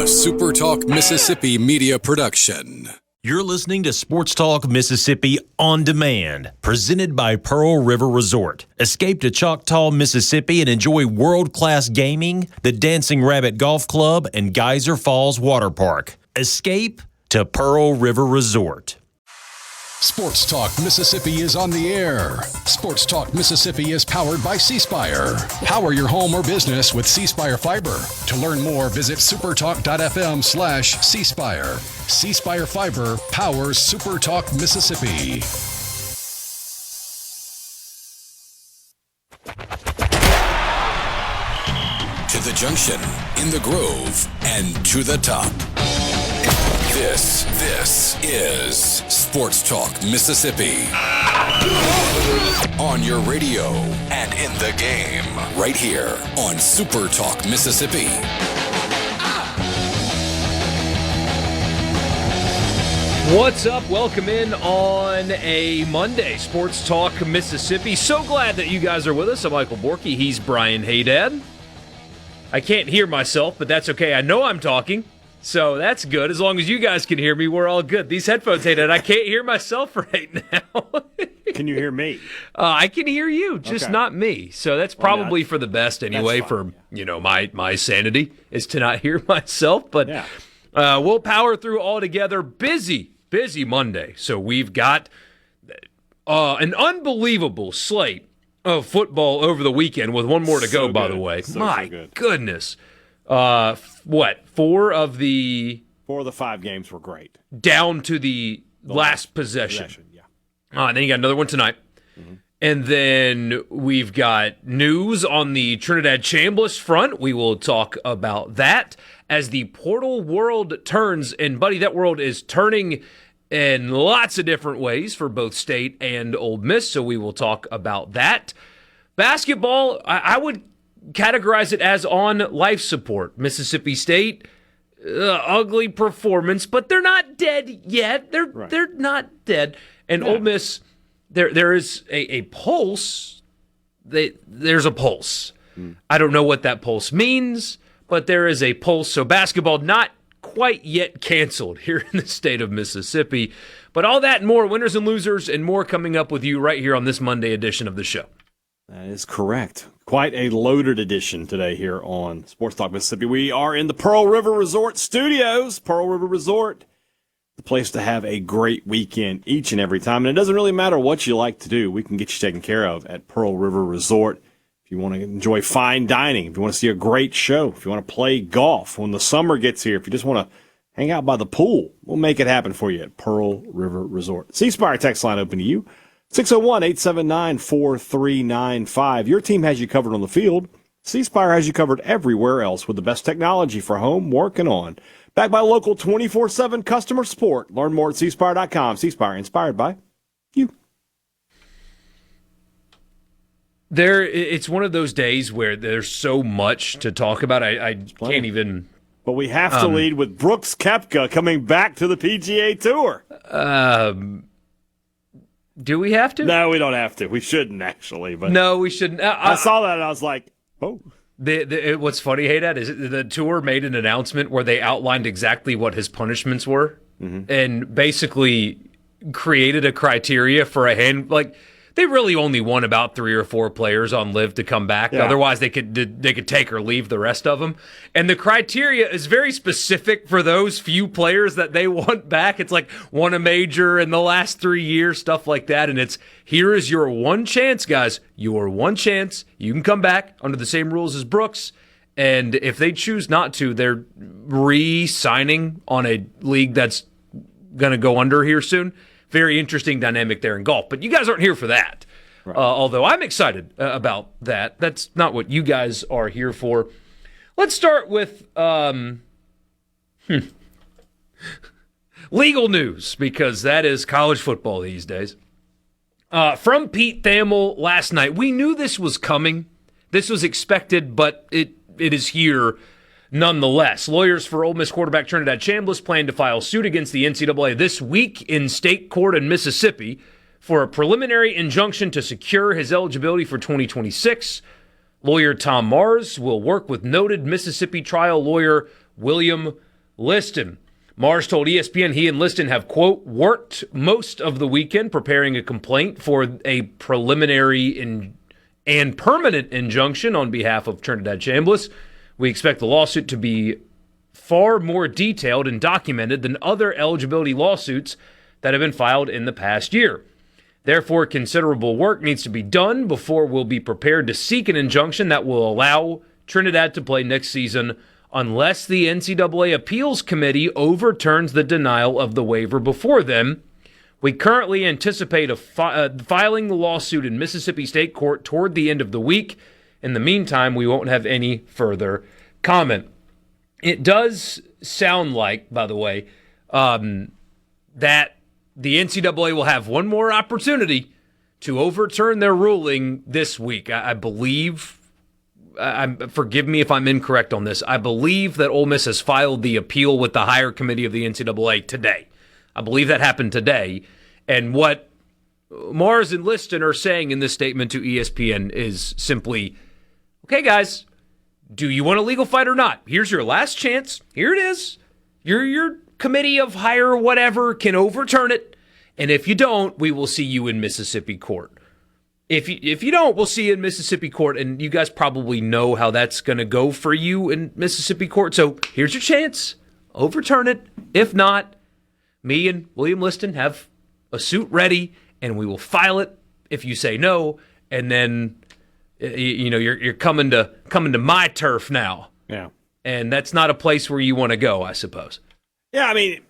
SuperTalk Mississippi media production. You're listening to Sports Talk Mississippi On Demand, presented by Pearl River Resort. Escape to Choctaw, Mississippi and enjoy world-class gaming, the Dancing Rabbit Golf Club, and Geyser Falls Water Park. Escape to Pearl River Resort. Sports Talk Mississippi is on the air. Sports Talk Mississippi is powered by C-Spire. Power your home or business with C-Spire Fiber. To learn more, visit supertalk.fm/C-Spire. C-Spire Fiber powers SuperTalk Mississippi. To the junction, in the grove, and to the top. This is Sports Talk Mississippi. On your radio and in the game, right here on Super Talk Mississippi. What's up? Welcome in on a Monday, Sports Talk Mississippi. So glad that you guys are with us. I'm Michael Borkey. He's Brian Hadad. I can't hear myself, but that's okay. I know I'm talking. So that's good. As long as you guys can hear me, we're all good. These headphones, Hadad, I can't hear myself right now. Can you hear me? I can hear you, just not me. So that's probably for the best anyway. For my sanity is to not hear myself. But we'll power through all together. Busy Monday. So we've got an unbelievable slate of football over the weekend with one more to go. By the way, my goodness. Four of the 5 games were great. Down to the last possession. Yeah. And then you got another one tonight. Mm-hmm. And then we've got news on the Trinidad Chambliss front. We will talk about that as the portal world turns. And, buddy, that world is turning in lots of different ways for both State and Ole Miss. So we will talk about that. Basketball, I would categorize it as on life support. Mississippi State, ugly performance, but they're not dead yet. They're not dead. And Ole Miss, there is a pulse. There's a pulse. I don't know what that pulse means, but there is a pulse. So basketball not quite yet canceled here in the state of Mississippi. But all that and more, winners and losers and more coming up with you right here on this Monday edition of the show. That is correct. Quite a loaded edition today here on Sports Talk Mississippi. We are in the Pearl River Resort studios. Pearl River Resort, the place to have a great weekend each and every time. And it doesn't really matter what you like to do. We can get you taken care of at Pearl River Resort. If you want to enjoy fine dining, if you want to see a great show, if you want to play golf when the summer gets here, if you just want to hang out by the pool, we'll make it happen for you at Pearl River Resort. C-Spire text line open to you. 601-879-4395. Your team has you covered on the field. C-Spire has you covered everywhere else with the best technology for home, work, and on. Backed by local 24/7 customer support. Learn more at cspire.com. C-Spire, inspired by you. It's one of those days where there's so much to talk about. I can't even. But we have to lead with Brooks Koepka coming back to the PGA Tour. Do we have to? No, we don't have to. We shouldn't, actually. But no, we shouldn't. I saw that, and I was like, oh. What's funny, Hadad, is the tour made an announcement where they outlined exactly what his punishments were and basically created a criteria for a hand. Like, they really only want about 3 or 4 players on LIV to come back. Yeah. Otherwise, they could take or leave the rest of them. And the criteria is very specific for those few players that they want back. It's like won a major in the last 3 years, stuff like that. And it's, here is your one chance, guys. Your one chance. You can come back under the same rules as Brooks. And if they choose not to, they're re-signing on a league that's going to go under here soon. Very interesting dynamic there in golf. But you guys aren't here for that. Right. Although I'm excited about that. That's not what you guys are here for. Let's start with legal news, because that is college football these days. From Pete Thamel last night. We knew this was coming. This was expected, but it is here nonetheless. Lawyers for Ole Miss quarterback Trinidad Chambliss plan to file suit against the NCAA this week in state court in Mississippi for a preliminary injunction to secure his eligibility for 2026. Lawyer Tom Mars will work with noted Mississippi trial lawyer William Liston. Mars told ESPN he and Liston have, quote, worked most of the weekend preparing a complaint for a preliminary and permanent injunction on behalf of Trinidad Chambliss. We expect the lawsuit to be far more detailed and documented than other eligibility lawsuits that have been filed in the past year. Therefore, considerable work needs to be done before we'll be prepared to seek an injunction that will allow Trinidad to play next season unless the NCAA Appeals Committee overturns the denial of the waiver before then. We currently anticipate filing the lawsuit in Mississippi State Court toward the end of the week. In the meantime, we won't have any further comment. It does sound like, by the way, that the NCAA will have one more opportunity to overturn their ruling this week. I believe, forgive me if I'm incorrect on this, I believe that Ole Miss has filed the appeal with the higher committee of the NCAA today. I believe that happened today. And what Mars and Liston are saying in this statement to ESPN is simply, okay, guys, do you want a legal fight or not? Here's your last chance. Here it is. Your committee of higher whatever can overturn it. And if you don't, we will see you in Mississippi court. If you don't, we'll see you in Mississippi court, and you guys probably know how that's going to go for you in Mississippi court. So here's your chance. Overturn it. If not, me and William Liston have a suit ready, and we will file it if you say no, and then you're coming to my turf now. Yeah. And that's not a place where you want to go, I suppose. Yeah, I mean,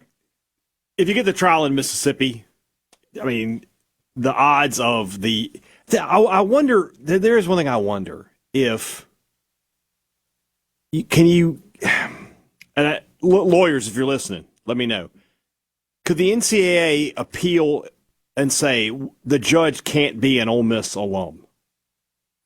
if you get the trial in Mississippi, I mean, the odds of I wonder, there is one thing I wonder, if lawyers, if you're listening, let me know. Could the NCAA appeal and say the judge can't be an Ole Miss alum?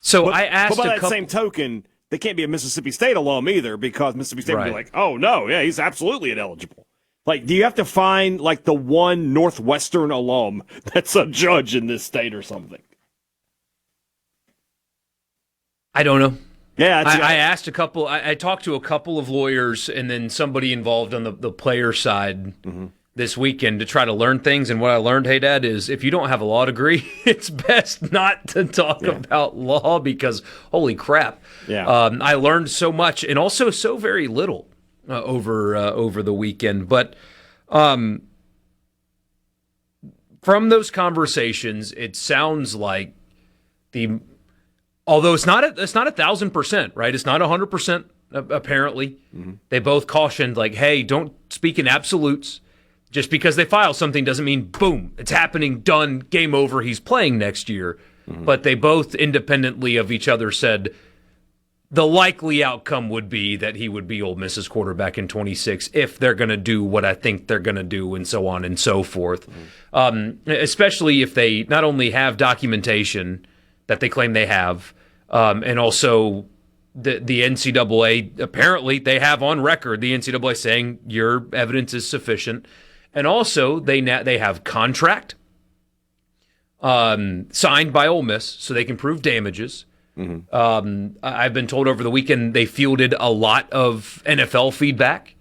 So I asked but by that same token, they can't be a Mississippi State alum either, because Mississippi State would be like, oh, no, yeah, he's absolutely ineligible. Like, do you have to find, like, the one Northwestern alum that's a judge in this state or something? I don't know. Yeah, I asked a couple. I talked to a couple of lawyers and then somebody involved on the player side this weekend to try to learn things. And what I learned, hey, Dad, is if you don't have a law degree, it's best not to talk about law, because holy crap. Yeah. I learned so much and also so very little over the weekend. But from those conversations, it sounds like although it's not 1,000%, right? It's not 100%. Apparently, they both cautioned, like, hey, don't speak in absolutes. Just because they file something doesn't mean, boom, it's happening, done, game over, he's playing next year. But they both independently of each other said the likely outcome would be that he would be Ole Miss's quarterback in 26 if they're going to do what I think they're going to do, and so on and so forth. Especially if they not only have documentation that they claim they have, and also the NCAA, apparently they have on record the NCAA saying your evidence is sufficient. And also they have contract signed by Ole Miss so they can prove damages. I've been told over the weekend they fielded a lot of NFL feedback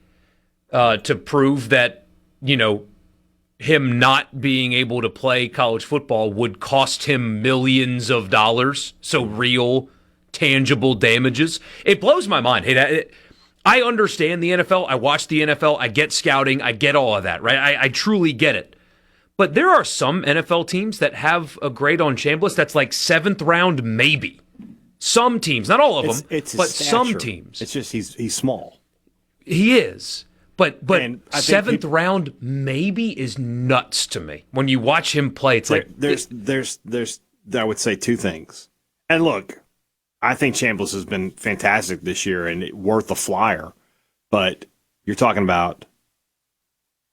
to prove that, him not being able to play college football would cost him millions of dollars. So real, tangible damages. It blows my mind. Hey, I understand the NFL. I watch the NFL. I get scouting. I get all of that, right? I truly get it. But there are some NFL teams that have a grade on Chambliss that's like 7th round, maybe. Some teams, not all of them, but some teams. It's just he's small. He is. But 7th round maybe is nuts to me. When you watch him play, it's there's I would say two things. And look, I think Chambliss has been fantastic this year and worth a flyer. But you're talking about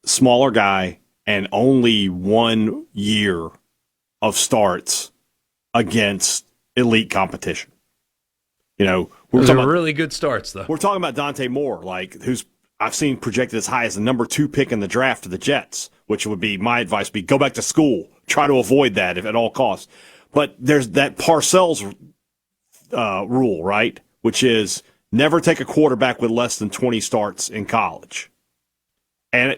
smaller guy and only 1 year of starts against elite competition. Those are really good starts, though. We're talking about Dante Moore, who's I've seen projected as high as the number 2 pick in the draft to the Jets, which would be my advice: go back to school, try to avoid that if at all costs. But there's that Parcells rule, right? Which is never take a quarterback with less than 20 starts in college. And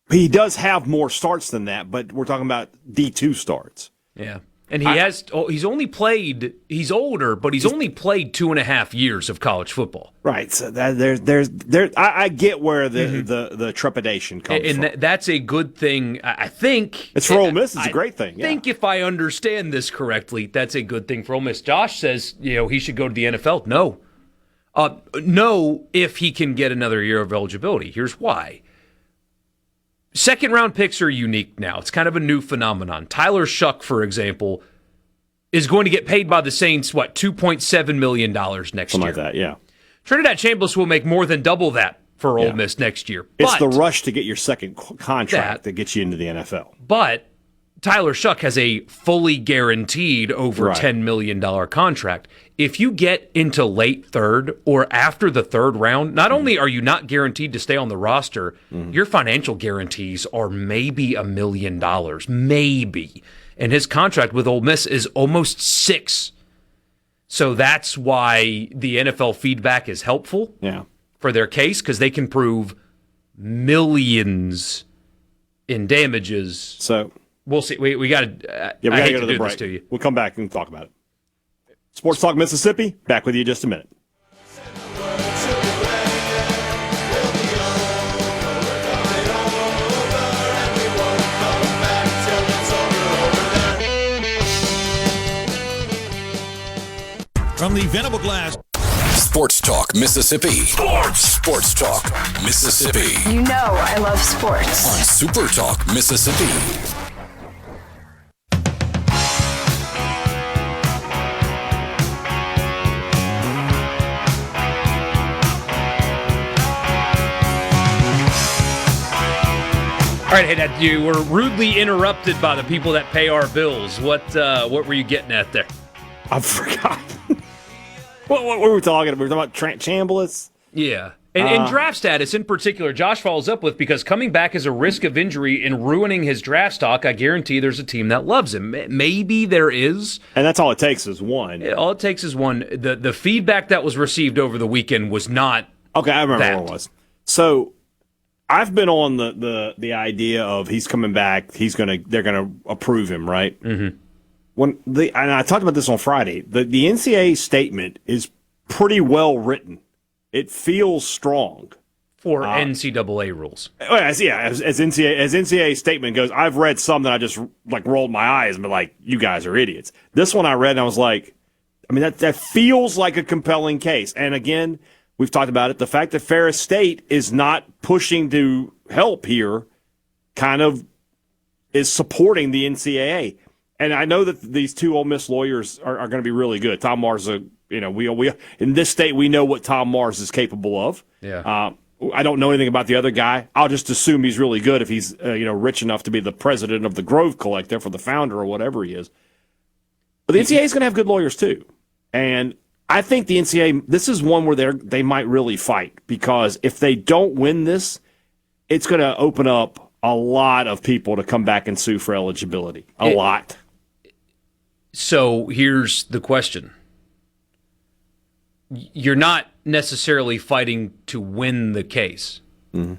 he does have more starts than that, but we're talking about D2 starts. Yeah. And he's only played, he's older, but he's only played 2.5 years of college football. Right. So I get where the trepidation comes from. And that's a good thing. I think. It's for Ole Miss. It's a great thing. I think if I understand this correctly, that's a good thing for Ole Miss. Josh says, he should go to the NFL. No. No, if he can get another year of eligibility. Here's why. Second-round picks are unique now. It's kind of a new phenomenon. Tyler Shuck, for example, is going to get paid by the Saints, $2.7 million next year. Something like that, yeah. Trinidad Chambliss will make more than double that for Ole Miss next year. It's the rush to get your second contract that gets you into the NFL. But Tyler Shuck has a fully guaranteed over $10 million contract. If you get into late third or after the third round, not only are you not guaranteed to stay on the roster, your financial guarantees are maybe $1 million. Maybe. And his contract with Ole Miss is almost $6 million. So that's why the NFL feedback is helpful for their case, because they can prove millions in damages. So we'll see. We got to. I hate to do this to you. We'll come back and talk about it. Sports Talk Mississippi, back with you in just a minute. From the Venable Glass. Sports Talk Mississippi. Sports Talk Mississippi. You know I love sports. On Super Talk Mississippi. All right, Hadad, you were rudely interrupted by the people that pay our bills. What were you getting at there? I forgot. What were we talking about? We were talking about Chambliss? Yeah. And draft status in particular, Josh follows up with, because coming back is a risk of injury and ruining his draft stock, I guarantee there's a team that loves him. Maybe there is. And that's all it takes is one. All it takes is one. The feedback that was received over the weekend was not Okay, I remember that. what it was. So I've been on the idea of he's coming back, they're gonna approve him, right? Mm-hmm. And I talked about this on Friday. The NCAA statement is pretty well written. It feels strong for NCAA rules. As NCAA statement goes, I've read some that I just rolled my eyes and been like, you guys are idiots. This one I read and I was like, that feels like a compelling case. And again, we've talked about it. The fact that Ferris State is not pushing to help here kind of is supporting the NCAA. And I know that these two Ole Miss lawyers are going to be really good. Tom Mars, we in this state, we know what Tom Mars is capable of. Yeah. I don't know anything about the other guy. I'll just assume he's really good if he's rich enough to be the president of the Grove Collective or the founder or whatever he is. But the NCAA is going to have good lawyers too. And I think the NCAA, this is one where they might really fight, because if they don't win this, it's going to open up a lot of people to come back and sue for eligibility. A lot. So here's the question. You're not necessarily fighting to win the case. Mm-hmm.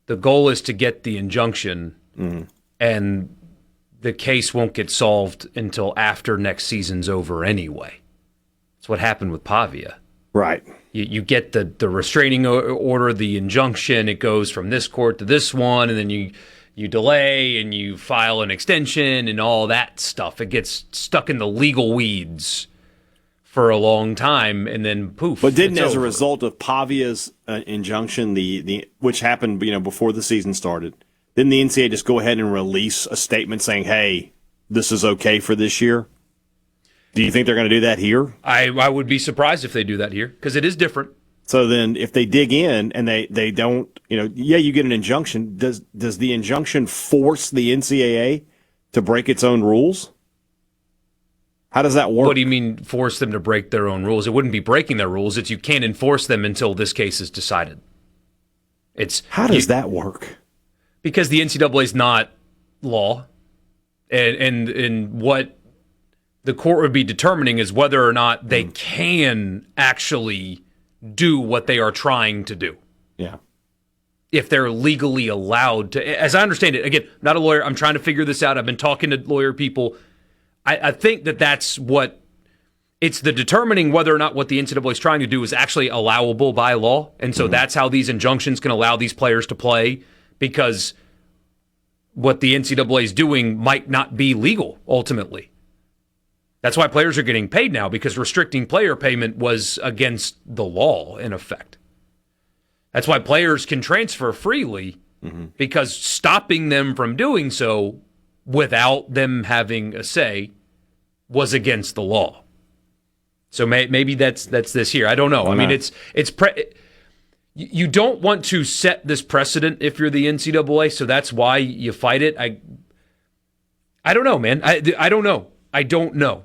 The goal is to get the injunction, and the case won't get solved until after next season's over anyway. That's what happened with Pavia. Right. You get the restraining order, the injunction, it goes from this court to this one, and then you delay and you file an extension and all that stuff. It gets stuck in the legal weeds for a long time, and then poof. But didn't, as a result of Pavia's injunction, the which happened before the season started, didn't the NCAA just go ahead and release a statement saying, hey, this is okay for this year? Do you think they're going to do that here? I would be surprised if they do that here, because it is different. So then if they dig in and they don't, you get an injunction. Does the injunction force the NCAA to break its own rules? How does that work? What do you mean force them to break their own rules? It wouldn't be breaking their rules. It's you can't enforce them until this case is decided. How does that work? Because the NCAA is not law, and what the court would be determining is whether or not they can actually do what they are trying to do. Yeah. if they're legally allowed to. As I understand it, again, not a lawyer. I'm trying to figure this out. I've been talking to lawyer people. I think that's what it's the determining whether or not what the NCAA is trying to do is actually allowable by law. And so that's how these injunctions can allow these players to play, because what the NCAA is doing might not be legal ultimately. That's why players are getting paid now, because restricting player payment was against the law in effect. That's why players can transfer freely, because stopping them from doing so without them having a say was against the law. So maybe that's this here. I don't know. I mean, you don't want to set this precedent if you're the NCAA, so that's why you fight it. I don't know, man. I don't know. I don't know.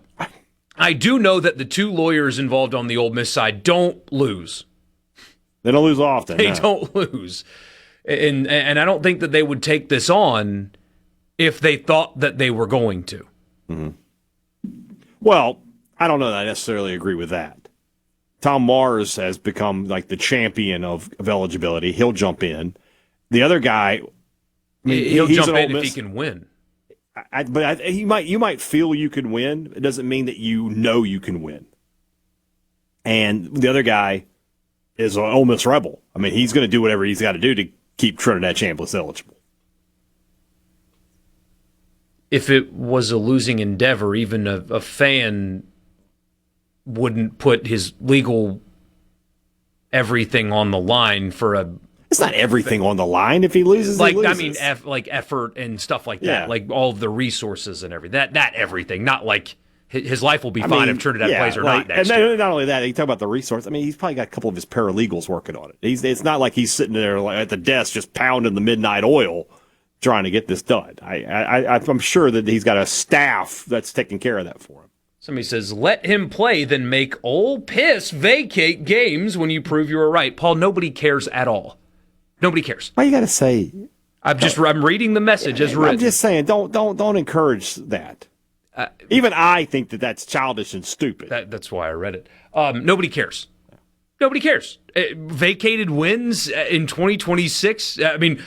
I do know that the two lawyers involved on the Ole Miss side don't lose. They don't lose often. They don't lose. And I don't think that they would take this on if they thought that they were going to. Well, I don't know that I necessarily agree with that. Tom Mars has become like the champion of eligibility. He'll jump in. The other guy, he'll jump in if he can win. You might feel you can win. It doesn't mean that you know you can win. And the other guy is an Ole Miss rebel. I mean, he's going to do whatever he's got to do to keep Trinidad Chambliss eligible. If it was a losing endeavor, even a fan wouldn't put his legal everything on the line for a. It's not everything on the line if he loses. Like he loses. I mean, like effort and stuff like that, like all of the resources and everything. That everything, not like his life will be fine if Trinidad plays or not next year. And not only that, you talk about the resource. I mean, he's probably got a couple of his paralegals working on it. It's not like he's sitting there at the desk just pounding the midnight oil trying to get this done. I'm sure that he's got a staff that's taking care of that for him. Somebody says, let him play, then make Ole Miss vacate games when you prove you were right. Paul, nobody cares at all. Nobody cares. Why you got to say? I'm reading the message as written. I'm just saying, don't encourage that. Even I think that that's childish and stupid. That's why I read it. Nobody cares. Nobody cares. Vacated wins in 2026. I mean,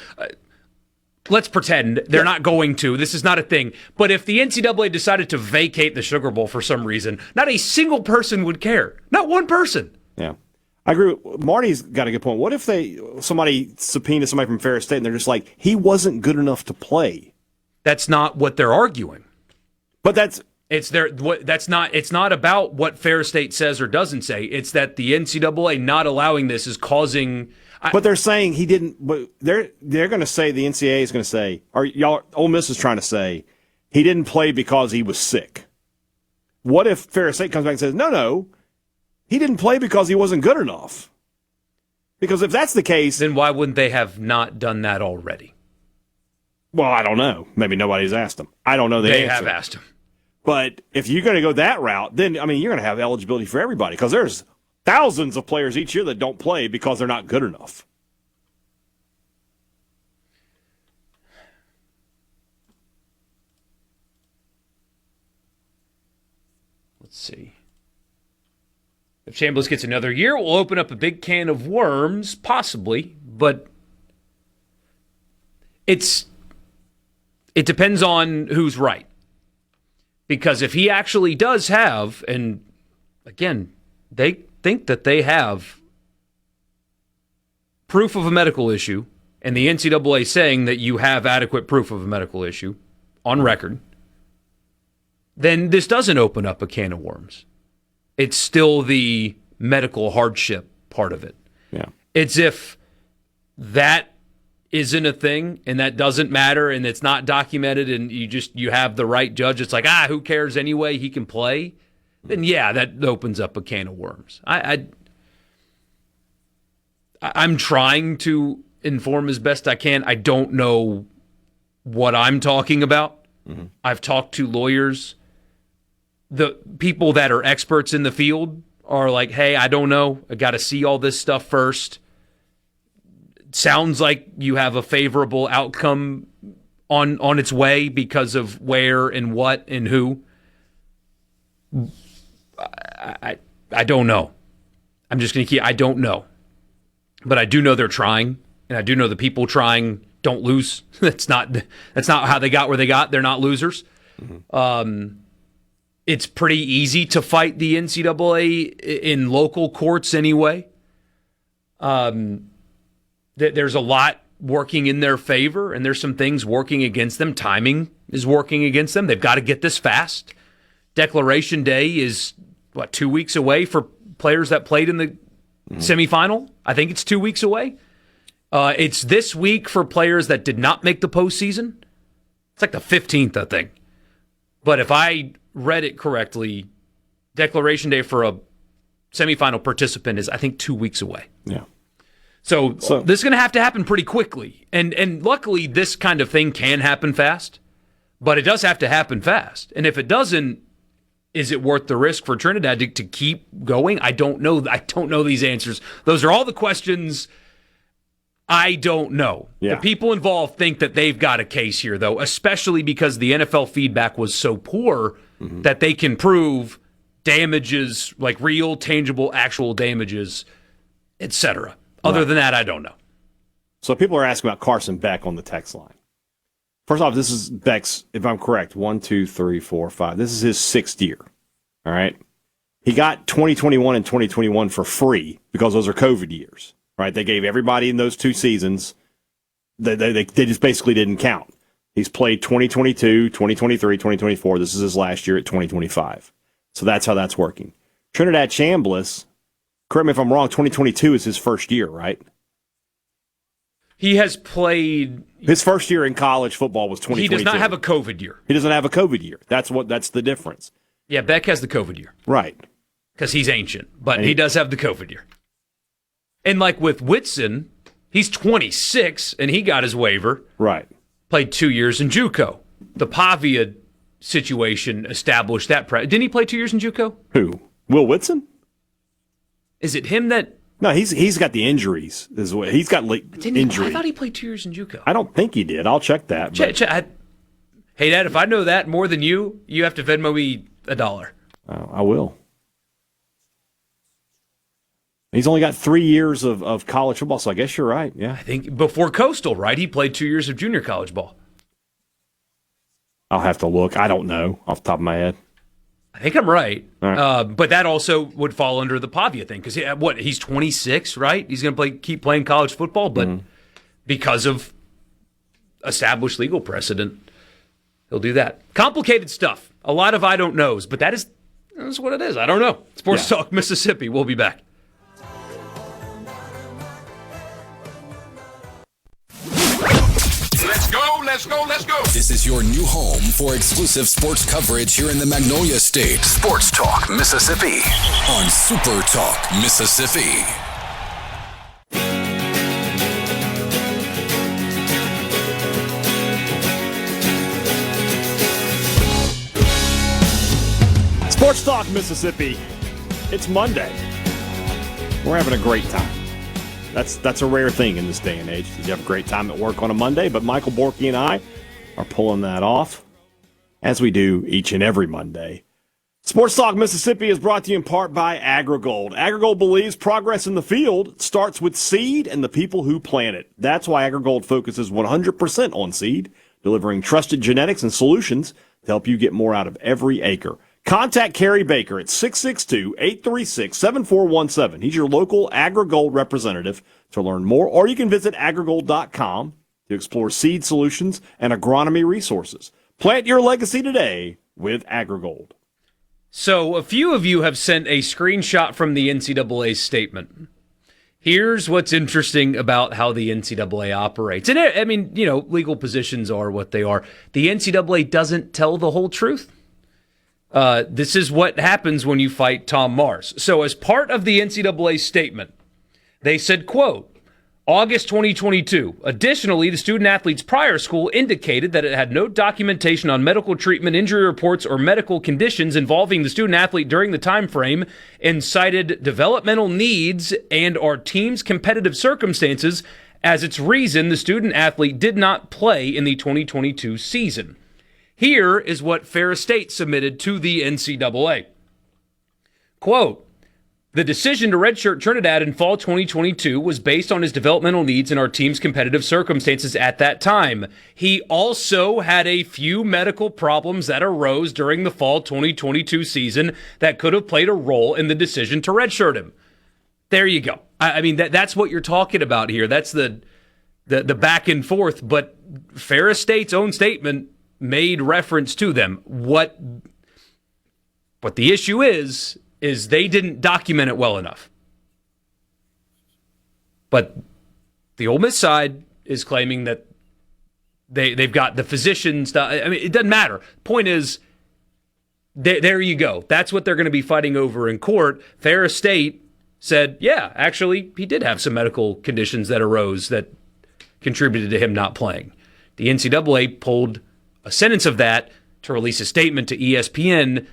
let's pretend they're not going to. This is not a thing. But if the NCAA decided to vacate the Sugar Bowl for some reason, not a single person would care. Not one person. Yeah. I agree. Marty's got a good point. What if somebody subpoenas somebody from Ferris State and they're just like, he wasn't good enough to play? That's not what they're arguing. But it's not about what Ferris State says or doesn't say. It's that the NCAA not allowing this is causing. But they're saying he didn't. But they're going to say, the NCAA is going to say, or Ole Miss is trying to say, he didn't play because he was sick. What if Ferris State comes back and says, no, he didn't play because he wasn't good enough? Because if that's the case, then why wouldn't they have not done that already? Well, I don't know. Maybe nobody's asked him. I don't know the answer. They have asked him. But if you're going to go that route, then, I mean, you're going to have eligibility for everybody, because there's thousands of players each year that don't play because they're not good enough. Let's see. If Chambliss gets another year, we'll open up a big can of worms, possibly, but it depends on who's right. Because if he actually does have, and again, they think that they have proof of a medical issue, and the NCAA saying that you have adequate proof of a medical issue on record, then this doesn't open up a can of worms. It's still the medical hardship part of it. Yeah. It's if that isn't a thing and that doesn't matter and it's not documented and you have the right judge, it's like, who cares anyway, he can play, then yeah, that opens up a can of worms. I'm trying to inform as best I can. I don't know what I'm talking about. Mm-hmm. I've talked to lawyers. The people that are experts in the field are like, hey, I don't know. I got to see all this stuff first. Sounds like you have a favorable outcome on its way because of where and what and who. I don't know. I'm just going to I don't know. But I do know they're trying, and I do know the people trying don't lose. That's not how they got where they got. They're not losers. It's pretty easy to fight the NCAA in local courts anyway. There's a lot working in their favor, and there's some things working against them. Timing is working against them. They've got to get this fast. Declaration Day is, 2 weeks away for players that played in the semifinal? I think it's 2 weeks away. It's this week for players that did not make the postseason. It's like the 15th, I think. But if I read it correctly, Declaration Day for a semifinal participant is, I think, 2 weeks away. Yeah. So this is going to have to happen pretty quickly. And luckily, this kind of thing can happen fast, but it does have to happen fast. And if it doesn't, is it worth the risk for Trinidad to keep going? I don't know. I don't know these answers. Those are all the questions I don't know. Yeah. The people involved think that they've got a case here, though, especially because the NFL feedback was so poor that they can prove damages, like real, tangible, actual damages, etc. Other than that, I don't know. So people are asking about Carson Beck on the text line. First off, this is Beck's, if I'm correct, 1, 2, 3, 4, 5. This is his 6th year. All right. He got 2021 and 2021 for free because those are COVID years. Right? They gave everybody in those 2 seasons, they just basically didn't count. He's played 2022, 2023, 2024. This is his last year at 2025. So that's how that's working. Trinidad Chambliss, correct me if I'm wrong, 2022 is his first year, right? He has played. His first year in college football was 2022. He does not have a COVID year. He doesn't have a COVID year. That's the difference. Yeah, Beck has the COVID year. Right. Because he's ancient, but he does have the COVID year. And like with Whitson, he's 26 and he got his waiver. Right. Played 2 years in JUCO. The Pavia situation established that. Didn't he play 2 years in JUCO? Who? Will Whitson? Is it him that? No, he's got the injuries. He's got injuries. I thought he played 2 years in JUCO. I don't think he did. I'll check that. Hey, Dad, if I know that more than you have to Venmo me $1. I will. He's only got 3 years of college football, so I guess you're right. Yeah, I think before Coastal, right? He played 2 years of junior college ball. I'll have to look. I don't know off the top of my head. I think I'm right. Right. But that also would fall under the Pavia thing because he's 26, right? He's going to keep playing college football, but because of established legal precedent, he'll do that. Complicated stuff. A lot of I don't knows, but that's what it is. I don't know. Sports Talk Mississippi. We'll be back. Let's go. This is your new home for exclusive sports coverage here in the Magnolia State. Sports Talk Mississippi on Super Talk Mississippi. Sports Talk Mississippi. It's Monday. We're having a great time. That's a rare thing in this day and age. You have a great time at work on a Monday, but Michael Borkey and I are pulling that off, as we do each and every Monday. Sports Talk Mississippi is brought to you in part by AgriGold. AgriGold believes progress in the field starts with seed and the people who plant it. That's why AgriGold focuses 100% on seed, delivering trusted genetics and solutions to help you get more out of every acre. Contact Kerry Baker at 662-836-7417. He's your local AgriGold representative to learn more, or you can visit agrigold.com to explore seed solutions and agronomy resources. Plant your legacy today with AgriGold. So a few of you have sent a screenshot from the NCAA statement. Here's what's interesting about how the NCAA operates. And I mean, legal positions are what they are. The NCAA doesn't tell the whole truth. This is what happens when you fight Tom Mars. So as part of the NCAA statement, they said, quote, August 2022. Additionally, the student-athlete's prior school indicated that it had no documentation on medical treatment, injury reports, or medical conditions involving the student-athlete during the time frame and cited developmental needs and our team's competitive circumstances as its reason the student-athlete did not play in the 2022 season. Here is what Ferris State submitted to the NCAA. Quote, The decision to redshirt Trinidad in fall 2022 was based on his developmental needs and our team's competitive circumstances at that time. He also had a few medical problems that arose during the fall 2022 season that could have played a role in the decision to redshirt him. There you go. I mean, that's what you're talking about here. That's the back and forth, but Ferris State's own statement made reference to them. What the issue is they didn't document it well enough. But the Ole Miss side is claiming that they've got the physicians. I mean, it doesn't matter. Point is, there you go. That's what they're going to be fighting over in court. Ferris State said, yeah, actually, he did have some medical conditions that arose that contributed to him not playing. The NCAA pulled a sentence of that to release a statement to ESPN.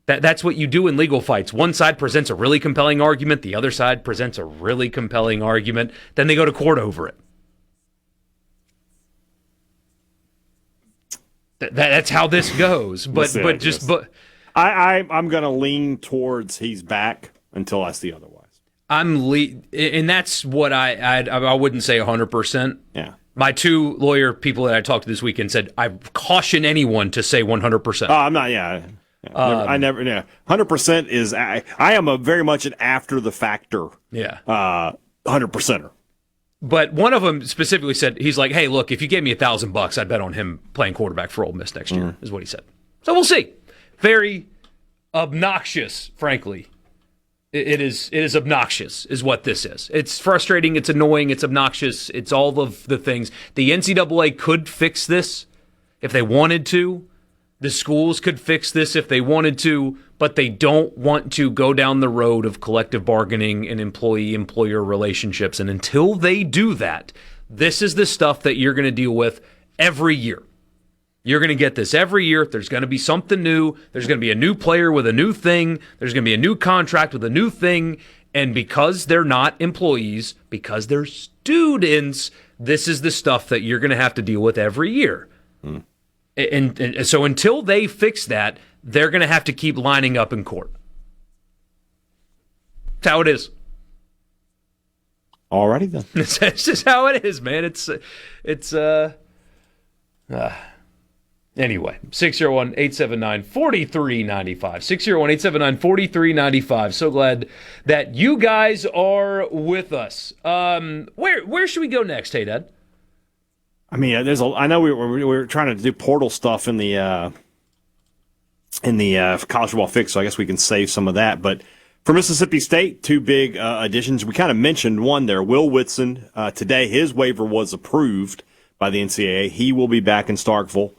That's what you do in legal fights. One side presents a really compelling argument. The other side presents a really compelling argument. Then they go to court over it. That's how this goes. I'm going to lean towards he's back until I see otherwise. And that's what I wouldn't say 100%. Yeah. My two lawyer people that I talked to this weekend said, I caution anyone to say 100%. Oh, I'm not, yeah. I never. 100% is. I am very much an after the factor. Yeah. 100%er. But one of them specifically said, he's like, hey, look, if you gave me $1,000, I'd bet on him playing quarterback for Ole Miss next year, is what he said. So we'll see. Very obnoxious, frankly. It is obnoxious, is what this is. It's frustrating. It's annoying. It's obnoxious. It's all of the things. The NCAA could fix this if they wanted to. The schools could fix this if they wanted to, but they don't want to go down the road of collective bargaining and employee-employer relationships. And until they do that, this is the stuff that you're going to deal with every year. You're going to get this every year. There's going to be something new. There's going to be a new player with a new thing. There's going to be a new contract with a new thing. And because they're not employees, because they're students, this is the stuff that you're going to have to deal with every year. And so until they fix that, they're going to have to keep lining up in court. That's how it is. Alrighty then. It's just how it is, man. Anyway, 601-879-4395. 601-879-4395. So glad that you guys are with us. Where should we go next, Hadad? I mean, I know we were trying to do portal stuff in the college football fix, so I guess we can save some of that. But for Mississippi State, two big additions. We kind of mentioned one there. Will Whitson, today his waiver was approved by the NCAA. He will be back in Starkville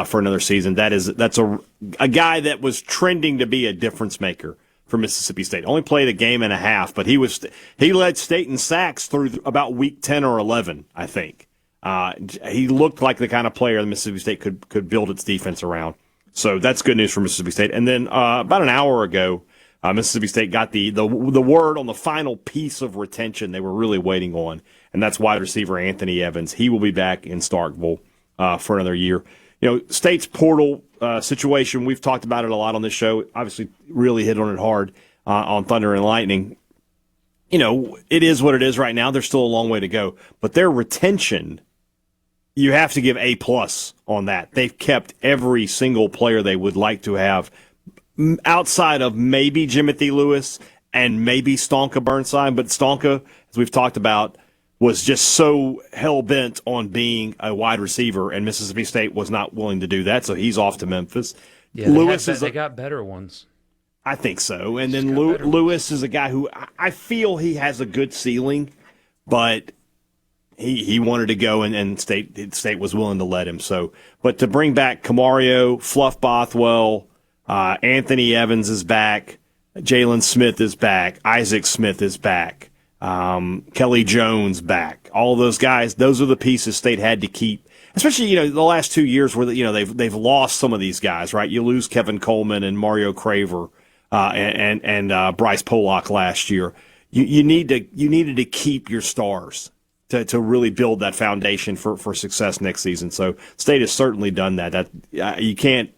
for another season. That's a guy that was trending to be a difference maker for Mississippi State. Only played a game and a half, but he led State in sacks through about week 10 or 11, I think. He looked like the kind of player that Mississippi State could build its defense around. So that's good news for Mississippi State. And then about an hour ago, Mississippi State got the word on the final piece of retention they were really waiting on, and that's wide receiver Anthony Evans. He will be back in Starkville for another year. You know, State's portal situation, we've talked about it a lot on this show. Obviously, really hit on it hard on Thunder and Lightning. You know, it is what it is right now. There's still a long way to go. But their retention, you have to give A+ on that. They've kept every single player they would like to have, outside of maybe Jimothy Lewis and maybe Stonka Burnside. But Stonka, as we've talked about, was just so hell-bent on being a wide receiver, and Mississippi State was not willing to do that, so he's off to Memphis. Yeah, they got better ones. I think so. And then Lewis is a guy who I feel he has a good ceiling, but he wanted to go, and State was willing to let him. So, but to bring back Camario, Fluff Bothwell, Anthony Evans is back, Jalen Smith is back, Isaac Smith is back, Kelly Jones back. All those guys, those are the pieces State had to keep. Especially, the last 2 years where they've lost some of these guys, right? You lose Kevin Coleman and Mario Craver and Bryce Pollock last year. You needed to keep your stars to really build that foundation for success next season. So State has certainly done that. You can't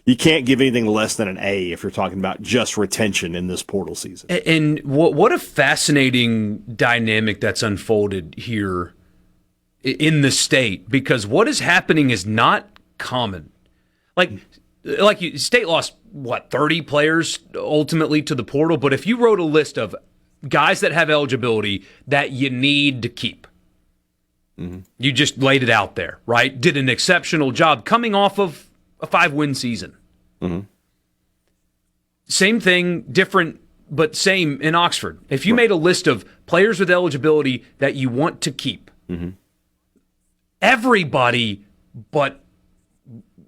You can't give anything less than an A if you're talking about just retention in this portal season. And what a fascinating dynamic that's unfolded here in the state, because what is happening is not common. State lost, 30 players ultimately to the portal, but if you wrote a list of guys that have eligibility that you need to keep, you just laid it out there, right? Did an exceptional job coming off of a 5-win season. Same thing, different, but same in Oxford. If you made a list of players with eligibility that you want to keep, everybody but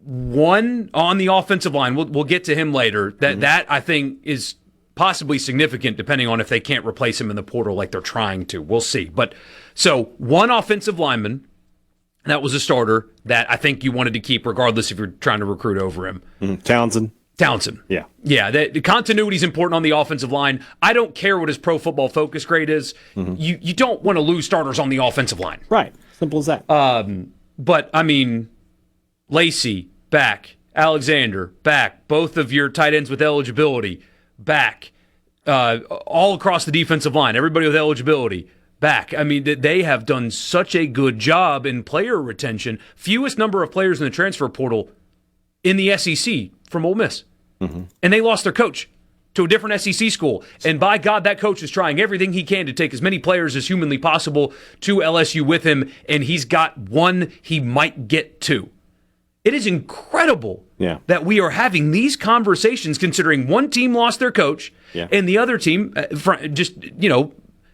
one on the offensive line, we'll get to him later, that I think is possibly significant depending on if they can't replace him in the portal like they're trying to. We'll see. But so one offensive lineman, that was a starter that I think you wanted to keep regardless if you're trying to recruit over him. Townsend. Yeah. The continuity is important on the offensive line. I don't care what his Pro Football Focus grade is. You don't want to lose starters on the offensive line. Right. Simple as that. But, I mean, Lacey, back. Alexander, back. Both of your tight ends with eligibility, back. All across the defensive line, everybody with eligibility, back. I mean, they have done such a good job in player retention. Fewest number of players in the transfer portal in the SEC from Ole Miss. And they lost their coach to a different SEC school. And by God, that coach is trying everything he can to take as many players as humanly possible to LSU with him, and he's got one, he might get two. It is incredible that we are having these conversations considering one team lost their coach and the other team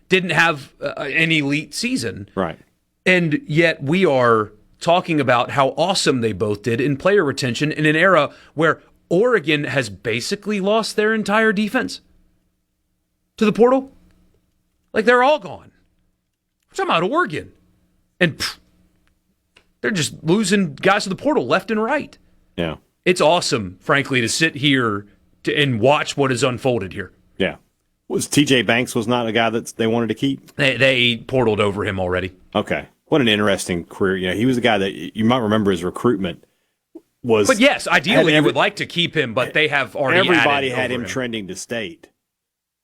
didn't have an elite season. Right. And yet we are talking about how awesome they both did in player retention in an era where Oregon has basically lost their entire defense to the portal. Like, they're all gone. We're talking about Oregon. And they're just losing guys to the portal left and right. Yeah. It's awesome, frankly, to sit here and watch what has unfolded here. Yeah. Was TJ Banks was not a guy that they wanted to keep? They portaled over him already. Okay. What an interesting career. You know, he was a guy that you might remember his recruitment was. But yes, ideally you would like to keep him, but they have already everybody had him trending to state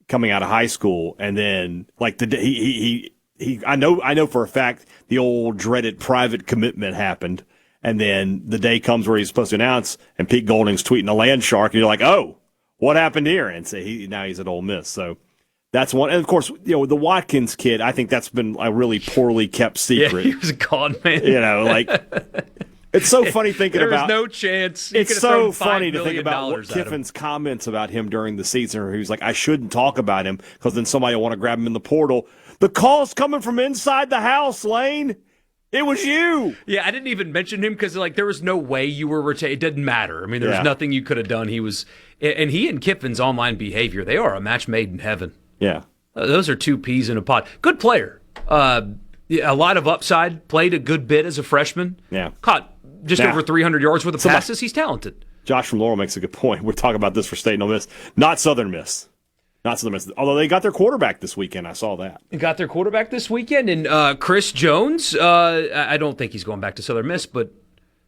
coming out of high school, and then like I know for a fact the old dreaded private commitment happened, and then the day comes where he's supposed to announce, and Pete Golding's tweeting a land shark, and you're like, oh, what happened here? And so now he's at Ole Miss. So that's one. And of course, you know, the Watkins kid, I think that's been a really poorly kept secret. Yeah, he was a con man. You know, like it's so funny thinking about. There was no chance. It's so funny to think about Kiffin's comments about him during the season, where he was like, I shouldn't talk about him because then somebody will want to grab him in the portal. The call's coming from inside the house, Lane. It was you. Yeah, I didn't even mention him because there was no way you were retained. It didn't matter. I mean, there's nothing you could have done. He and Kiffin's online behavior, they are a match made in heaven. Yeah. Those are two peas in a pod. Good player. A lot of upside. Played a good bit as a freshman. Yeah. Caught just over 300 yards worth of passes. He's talented. Josh from Laurel makes a good point. We're talking about this for State and Ole Miss. Not Southern Miss. Although they got their quarterback this weekend. I saw that. They got their quarterback this weekend. And Chris Jones, I don't think he's going back to Southern Miss, but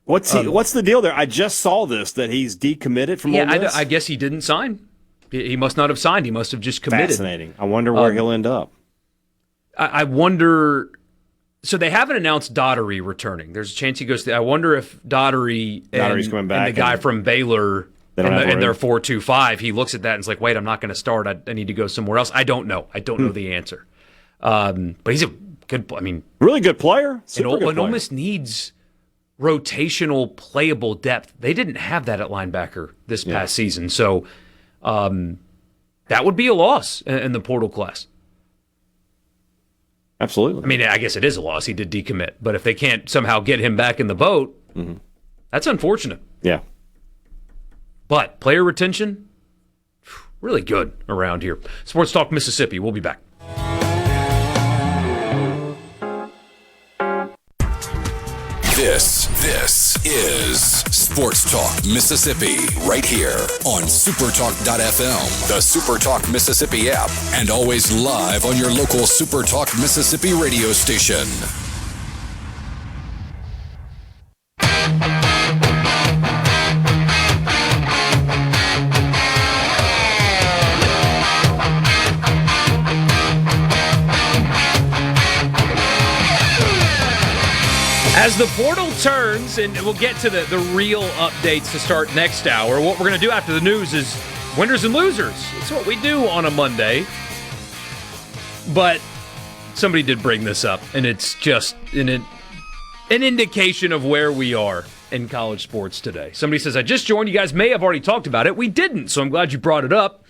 what's the deal there? I just saw this, that he's decommitted from Ole Miss. I guess he didn't sign. He must not have signed. He must have just committed. Fascinating. I wonder where he'll end up. I wonder. So they haven't announced Daughtery returning. There's a chance he goes. I wonder if Daughtery's coming back, and the guy from Baylor in their 4-2-5, he looks at that and is like, "Wait, I'm not going to start. I need to go somewhere else." I don't know. I don't know the answer. But he's a good. I mean, really good player. And Ole Miss needs rotational, playable depth. They didn't have that at linebacker this past season. So. That would be a loss in the portal class. Absolutely. I mean, I guess it is a loss. He did decommit. But if they can't somehow get him back in the boat, that's unfortunate. Yeah. But player retention, really good around here. Sports Talk Mississippi. We'll be back. This is Sports Talk Mississippi, right here on SuperTalk.fm, the SuperTalk Mississippi app, and always live on your local SuperTalk Mississippi radio station. As the portal turns, and we'll get to the real updates to start next hour, what we're going to do after the news is winners and losers. It's what we do on a Monday. But somebody did bring this up, and it's just an indication of where we are in college sports today. Somebody says, I just joined. You guys may have already talked about it. We didn't, so I'm glad you brought it up.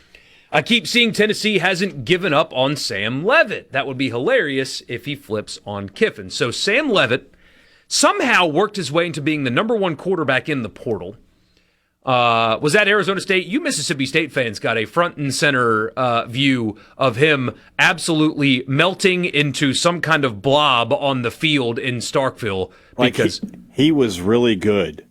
I keep seeing Tennessee hasn't given up on Sam Leavitt. That would be hilarious if he flips on Kiffin. So Sam Leavitt somehow worked his way into being the number one quarterback in the portal. Was at Arizona State. You Mississippi State fans got a front and center view of him absolutely melting into some kind of blob on the field in Starkville. Because he was really good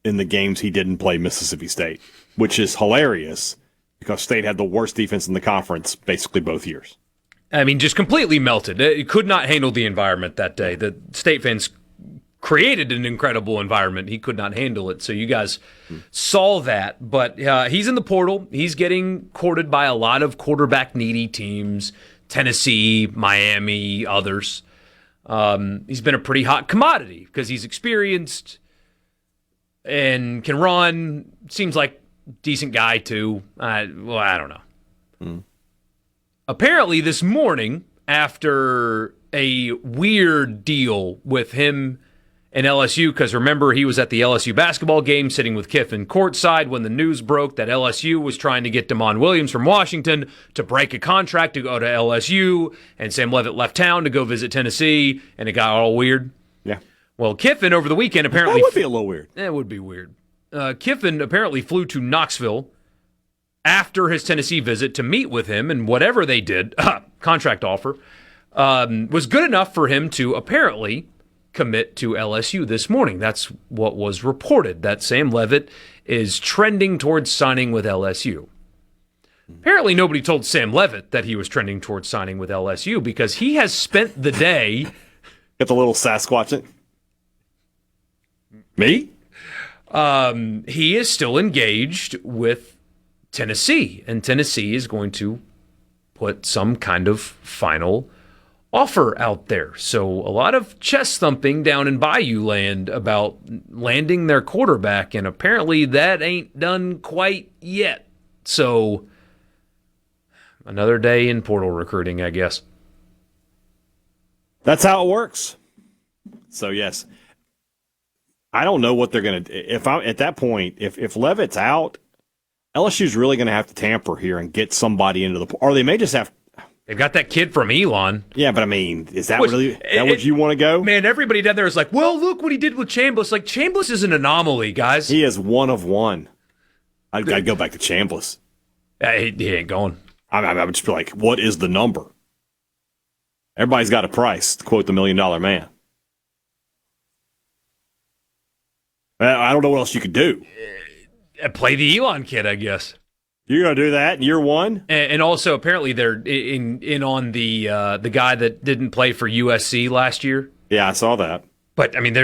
in the games he didn't play Mississippi State, which is hilarious because State had the worst defense in the conference basically both years. I mean, just completely melted. It could not handle the environment that day. The State fans created an incredible environment. He could not handle it. So you guys saw that. But he's in the portal. He's getting courted by a lot of quarterback-needy teams, Tennessee, Miami, others. He's been a pretty hot commodity because he's experienced and can run. Seems like a decent guy, too. I don't know. Apparently this morning, after a weird deal with him and LSU, because remember, he was at the LSU basketball game sitting with Kiffin courtside when the news broke that LSU was trying to get DeMond Williams from Washington to break a contract to go to LSU, and Sam Leavitt left town to go visit Tennessee, and it got all weird. Yeah. Well, Kiffin over the weekend apparently... That would be a little weird. It would be weird. Kiffin apparently flew to Knoxville after his Tennessee visit to meet with him, and whatever they did, contract offer, was good enough for him to apparently commit to LSU this morning. That's what was reported, that Sam Leavitt is trending towards signing with LSU. Apparently nobody told Sam Leavitt that he was trending towards signing with LSU because he has spent the day... Get the little Sasquatch. Me? He is still engaged with Tennessee, and Tennessee is going to put some kind of final offer out there. So a lot of chest thumping down in Bayou land about landing their quarterback, and apparently that ain't done quite yet. So another day in portal recruiting, I guess. That's how it works. So yes, I don't know what they're going to. If I'm at that point, if Leavitt's out, LSU's really going to have to tamper here and get somebody into the, or they may just have. They've got that kid from Elon. Yeah, but I mean, is that really what you want to go? Man, everybody down there is like, well, look what he did with Chambliss. Like, Chambliss is an anomaly, guys. He is one of one. I'd go back to Chambliss. He ain't going. I would just be like, what is the number? Everybody's got a price, to quote the $1 Million Man. I don't know what else you could do. Play the Elon kid, I guess. You're going to do that in year one? And also, apparently, they're in on the guy that didn't play for USC last year. Yeah, I saw that. But, I mean,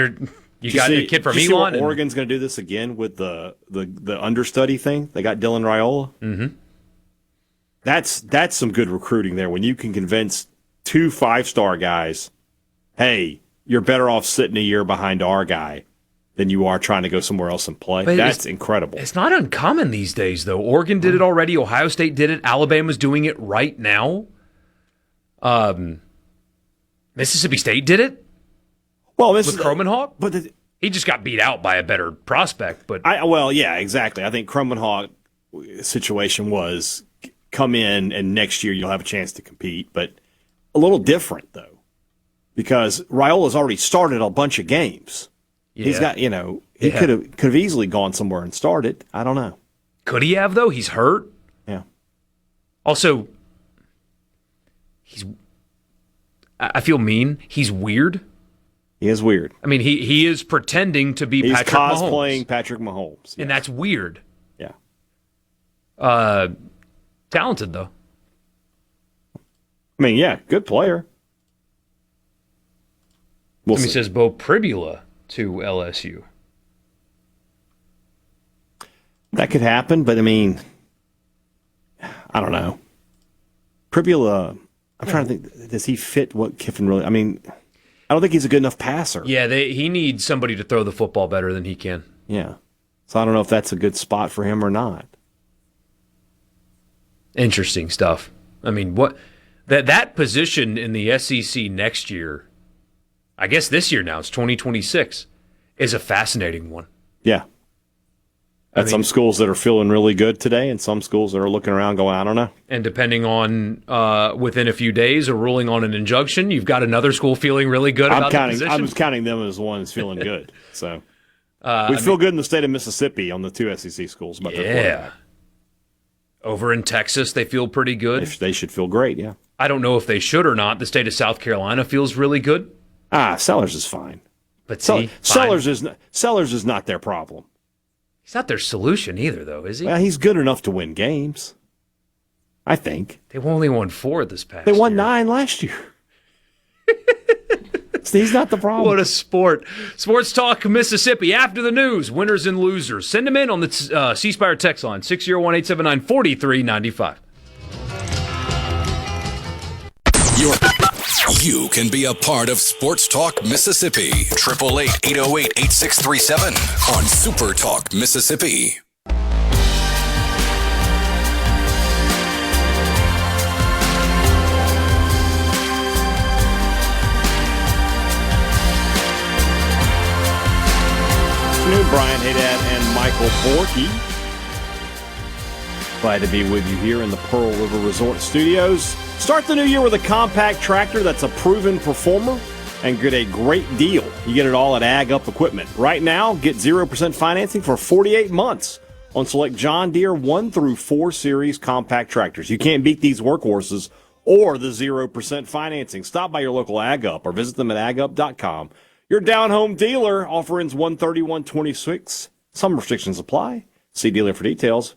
you got a kid from Elon. Oregon's going to do this again with the understudy thing? They got Dylan Raiola? Mm-hmm. That's some good recruiting there. When you can convince 2 5-star guys, hey, you're better off sitting a year behind our guy than you are trying to go somewhere else and play. But that's incredible. It's not uncommon these days, though. Oregon did it already. Ohio State did it. Alabama's doing it right now. Mississippi State did it. Well, with Kromenhawk, but he just got beat out by a better prospect. But yeah, exactly. I think Kromenhawk situation was come in and next year you'll have a chance to compete, but a little different though, because Raiola's already started a bunch of games. Yeah. He's got, he could have easily gone somewhere and started. I don't know. Could he have though? He's hurt. Yeah. Also, I feel mean. He's weird. He is weird. I mean, he is pretending to be Patrick Mahomes. He's cosplaying Patrick Mahomes. And that's weird. Yeah. Talented, though. I mean, yeah, good player. He says Bo Pribula to LSU. That could happen, but I mean, I don't know. Pribula, I'm trying to think, does he fit what Kiffin really, I I don't think he's a good enough passer. Yeah, he needs somebody to throw the football better than he can. Yeah. So I don't know if that's a good spot for him or not. Interesting stuff. I mean, what that position in the SEC next year, I guess this year now, it's 2026, is a fascinating one. Yeah. Some schools that are feeling really good today and some schools that are looking around going, I don't know. And depending on within a few days a ruling on an injunction, you've got another school feeling really good about the position. I'm counting them as one that's feeling good. So we feel good in the state of Mississippi on the 2 SEC schools. About their quarterback. Over in Texas, they feel pretty good. They should feel great, yeah. I don't know if they should or not. The state of South Carolina feels really good. Sellers is fine. But see, Sellers is not their problem. He's not their solution either, though, is he? Well, he's good enough to win games, I think. They've only won 4 this past year. They won year. 9 last year. He's not the problem. What a sport. Sports Talk Mississippi. After the news, winners and losers. Send them in on the C Spire text line, 601-879-4395. You can be a part of Sports Talk Mississippi. 888-808-8637 on Super Talk Mississippi. Brian Hadad and Michael Borkey. Glad to be with you here in the Pearl River Resort Studios. Start the new year with a compact tractor that's a proven performer and get a great deal. You get it all at Ag Up Equipment. Right now, get 0% financing for 48 months on select John Deere 1 through 4 series compact tractors. You can't beat these workhorses or the 0% financing. Stop by your local Ag Up or visit them at agup.com. Your down-home dealer, offerings 131.26. Some restrictions apply. See dealer for details.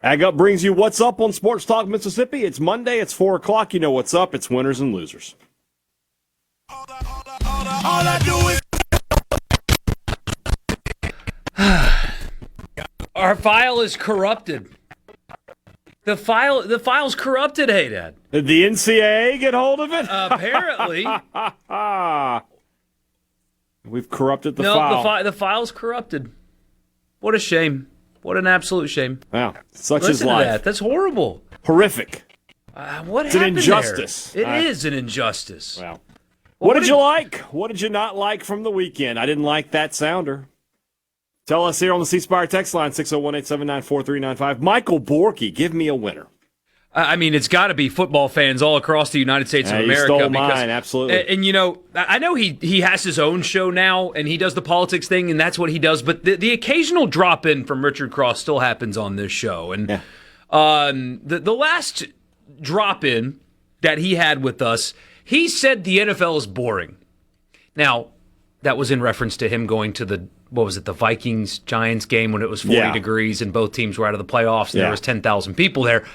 Ag Up brings you What's Up on Sports Talk Mississippi. It's Monday. It's 4 o'clock. You know what's up. It's winners and losers. All I do is... Our file is corrupted. The file's corrupted, hey, Dad. Did the NCAA get hold of it? Apparently. We've corrupted the file. No, the file's corrupted. What a shame. What an absolute shame. Wow. Such Listen is life. to that. That's horrible. Horrific. What it's happened an injustice. There? It is an injustice. Wow. What did you like? What did you not like from the weekend? I didn't like that sounder. Tell us here on the C Spire text line, 601-879-4395. Michael Borkey, give me a winner. I mean, it's got to be football fans all across the United States of America. You stole mine, absolutely. And, you know, I know he has his own show now, and he does the politics thing, and that's what he does. But the occasional drop-in from Richard Cross still happens on this show. And the last drop-in that he had with us, he said the NFL is boring. Now, that was in reference to him going to the Vikings-Giants game when it was 40 degrees and both teams were out of the playoffs, and there was 10,000 people there.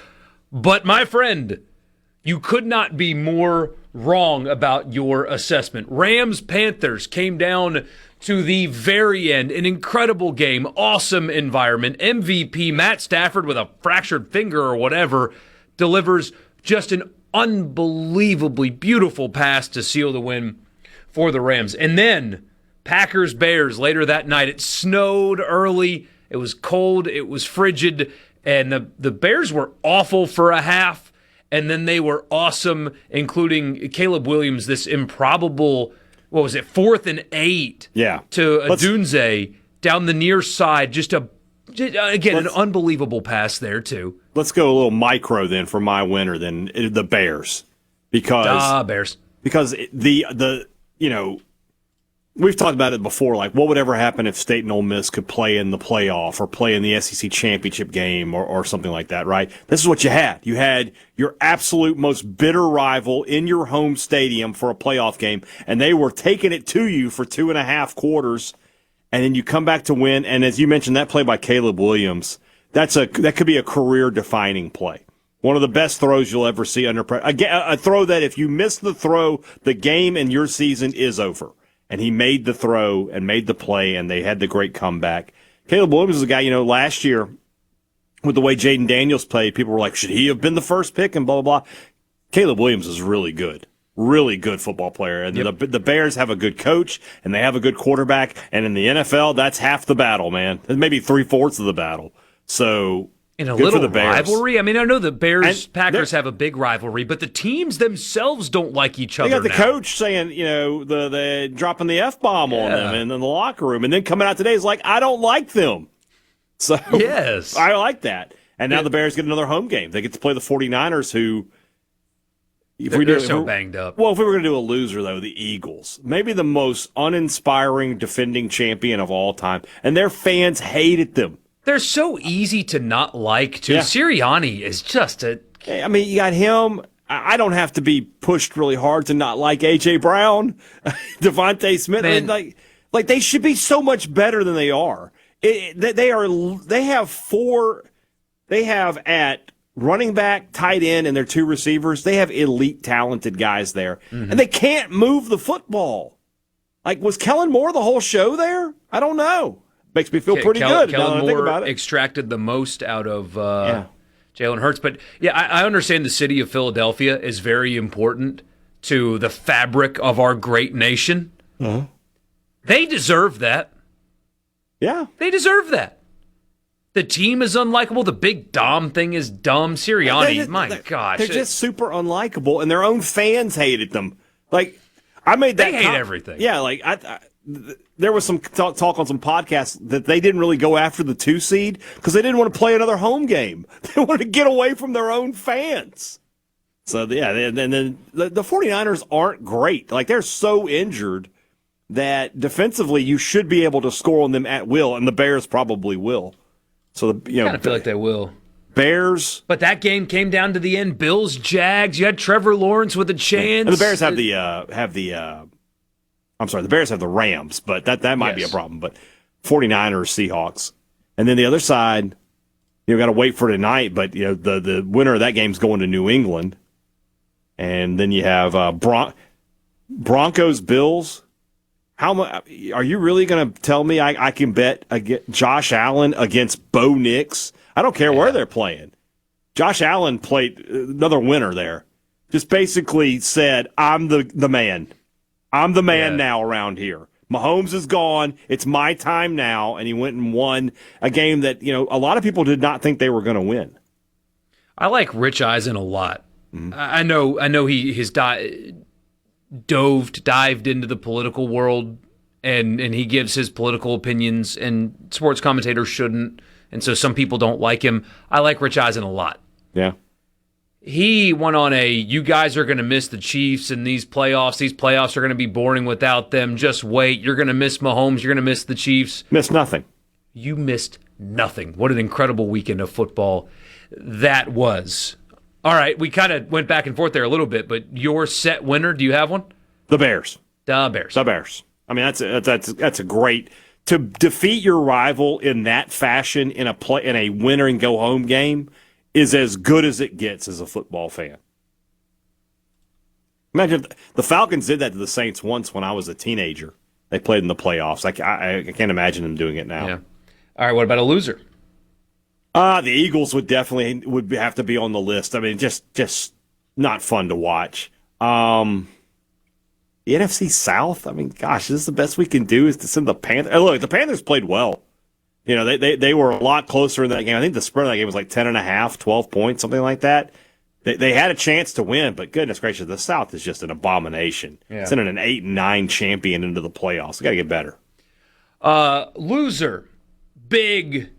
But, my friend, you could not be more wrong about your assessment. Rams-Panthers came down to the very end. An incredible game, awesome environment. MVP Matt Stafford with a fractured finger or whatever delivers just an unbelievably beautiful pass to seal the win for the Rams. And then Packers-Bears later that night. It snowed early. It was cold. It was frigid. And the Bears were awful for a half, and then they were awesome, including Caleb Williams, this improbable, 4th and 8 to Adunze down the near side. An unbelievable pass there, too. Let's go a little micro then for my winner, then the Bears. Because we've talked about it before, like what would ever happen if State and Ole Miss could play in the playoff or play in the SEC championship game or something like that, right? This is what you had. You had your absolute most bitter rival in your home stadium for a playoff game, and they were taking it to you for 2.5 quarters, and then you come back to win. And as you mentioned, that play by Caleb Williams, that could be a career-defining play. One of the best throws you'll ever see under pressure. A throw that if you miss the throw, the game and your season is over. And he made the throw and made the play, and they had the great comeback. Caleb Williams is a guy, last year with the way Jaden Daniels played, people were like, should he have been the first pick and blah, blah, blah. Caleb Williams is really good. really good football player. And the Bears have a good coach, and they have a good quarterback. And in the NFL, that's half the battle, man. Maybe 3/4 of the battle. So in a good little for the Bears. rivalry. I mean, I know the Bears-Packers have a big rivalry, but the teams themselves don't like each other. They got the now. coach saying, the dropping the F-bomb on them in the locker room, and then coming out today is like, I don't like them. So yes, I like that. And now the Bears get another home game. They get to play the 49ers, who they're so banged up. Well, if we were going to do a loser, though, the Eagles, maybe the most uninspiring defending champion of all time, and their fans hated them. They're so easy to not like, too. Yeah. Sirianni is just a... I mean, you got him. I don't have to be pushed really hard to not like A.J. Brown, Devontae Smith. I mean, like they should be so much better than they are. They have at running back, tight end, and their 2 receivers, they have elite talented guys there. Mm-hmm. And they can't move the football. Like, was Kellen Moore the whole show there? I don't know. Makes me feel pretty good. Kellen Moore about it. Extracted the most out of Jalen Hurts. But, I understand the city of Philadelphia is very important to the fabric of our great nation. Uh-huh. They deserve that. Yeah. They deserve that. The team is unlikable. The big Dom thing is dumb. Sirianni, my gosh. They're just super unlikable, and their own fans hated them. Like, I made that. They hate everything. Yeah, like, there was some talk on some podcasts that they didn't really go after the 2 seed because they didn't want to play another home game. They wanted to get away from their own fans. So, yeah, and then the 49ers aren't great. Like, they're so injured that defensively you should be able to score on them at will, and the Bears probably will. So, I kind of feel like they will. Bears. But that game came down to the end. Bills, Jags. You had Trevor Lawrence with a chance. And the Bears have the Bears have the Rams, but that might be a problem. But 49ers, Seahawks. And then the other side, got to wait for tonight, but the winner of that game is going to New England. And then you have Broncos, Bills. How much are you really going to tell me I can bet Josh Allen against Bo Nix? I don't care where they're playing. Josh Allen played another winner there. Just basically said, I'm the man. I'm the man now around here. Mahomes is gone. It's my time now. And he went and won a game that, a lot of people did not think they were going to win. I like Rich Eisen a lot. Mm-hmm. I know he's dived into the political world and he gives his political opinions, and sports commentators shouldn't. And so some people don't like him. I like Rich Eisen a lot. Yeah. He went on you guys are going to miss the Chiefs in these playoffs. These playoffs are going to be boring without them. Just wait. You're going to miss Mahomes. You're going to miss the Chiefs. Missed nothing. You missed nothing. What an incredible weekend of football that was. All right, we kind of went back and forth there a little bit, but your set winner, do you have one? The Bears. The Bears. The Bears. I mean, that's a great to defeat your rival in that fashion in a winner and go home game is as good as it gets as a football fan. Imagine if the Falcons did that to the Saints once when I was a teenager. They played in the playoffs. I can't imagine them doing it now. Yeah. All right, what about a loser? The Eagles would have to be on the list. I mean, just not fun to watch. The NFC South, I mean, gosh, this is the best we can do is to send the Panthers. Look, the Panthers played well. They were a lot closer in that game. I think the spread of that game was like 10.5, 12 points, something like that. They had a chance to win, but goodness gracious, the South is just an abomination. Yeah. Sending an 8-9 champion into the playoffs. We got to get better. Loser. Big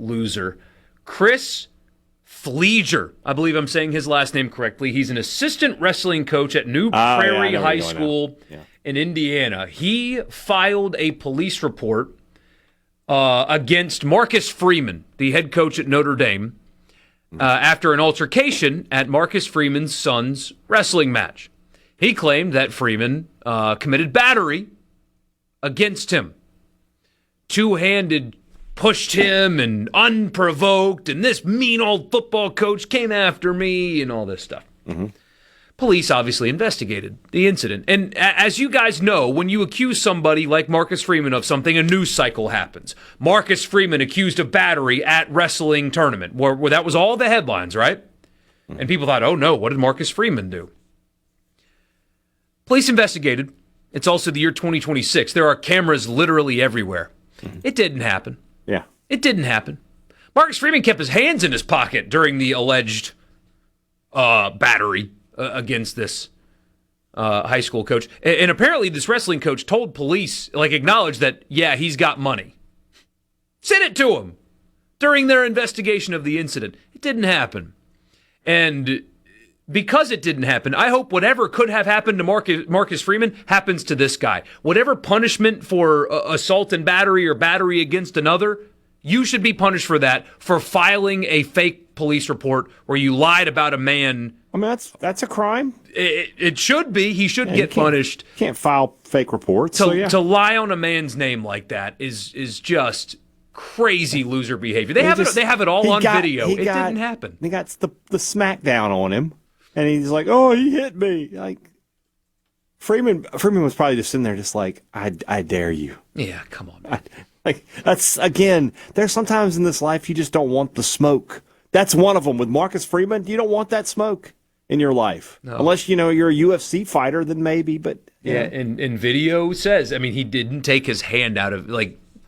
loser. Chris Fleeger. I believe I'm saying his last name correctly. He's an assistant wrestling coach at New Prairie High School in Indiana. He filed a police report against Marcus Freeman, the head coach at Notre Dame, after an altercation at Marcus Freeman's son's wrestling match. He claimed that Freeman committed battery against him. Two-handed pushed him and unprovoked, and this mean old football coach came after me and all this stuff. Mm-hmm. Police obviously investigated the incident. And as you guys know, when you accuse somebody like Marcus Freeman of something, a news cycle happens. Marcus Freeman accused of battery at wrestling tournament, where that was all the headlines, right? And people thought, oh no, what did Marcus Freeman do? Police investigated. It's also the year 2026. There are cameras literally everywhere. It didn't happen. Yeah. It didn't happen. Marcus Freeman kept his hands in his pocket during the alleged battery against this high school coach. And apparently this wrestling coach told police, acknowledged that, yeah, he's got money. Sent it to him during their investigation of the incident. It didn't happen. And because it didn't happen, I hope whatever could have happened to Marcus Freeman happens to this guy. Whatever punishment for assault and battery or battery against another, you should be punished for that, for filing a fake police report where you lied about a man. I mean, that's a crime. It should be. He should get punished. Can't file fake reports. To lie on a man's name like that is just crazy loser behavior. They have it all on video. It didn't happen. They got the smackdown on him, and he's like, "Oh, he hit me!" Like Freeman was probably just sitting there, just like, "I dare you." Yeah, come on. That's again. There's sometimes in this life you just don't want the smoke. That's one of them. With Marcus Freeman, you don't want that smoke in your life, unless you're a UFC fighter. Then maybe, but yeah. And video says, I mean, he didn't take his hand out of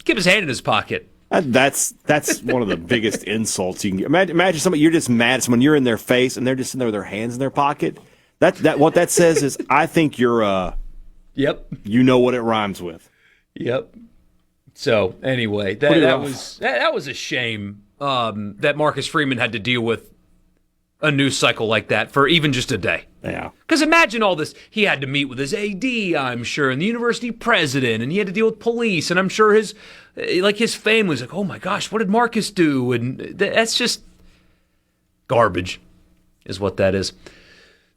keep his hand in his pocket. That's one of the biggest insults you can get. Imagine somebody, you're just mad at someone, you're in their face and they're just sitting there with their hands in their pocket. That what that says is, I think you're yep. You know what it rhymes with. Yep. So anyway, that was a shame that Marcus Freeman had to deal with a news cycle like that for even just a day. Yeah. Because imagine all this. He had to meet with his AD, I'm sure, and the university president, and he had to deal with police, and I'm sure his family was like, oh my gosh, what did Marcus do? And that's just garbage is what that is.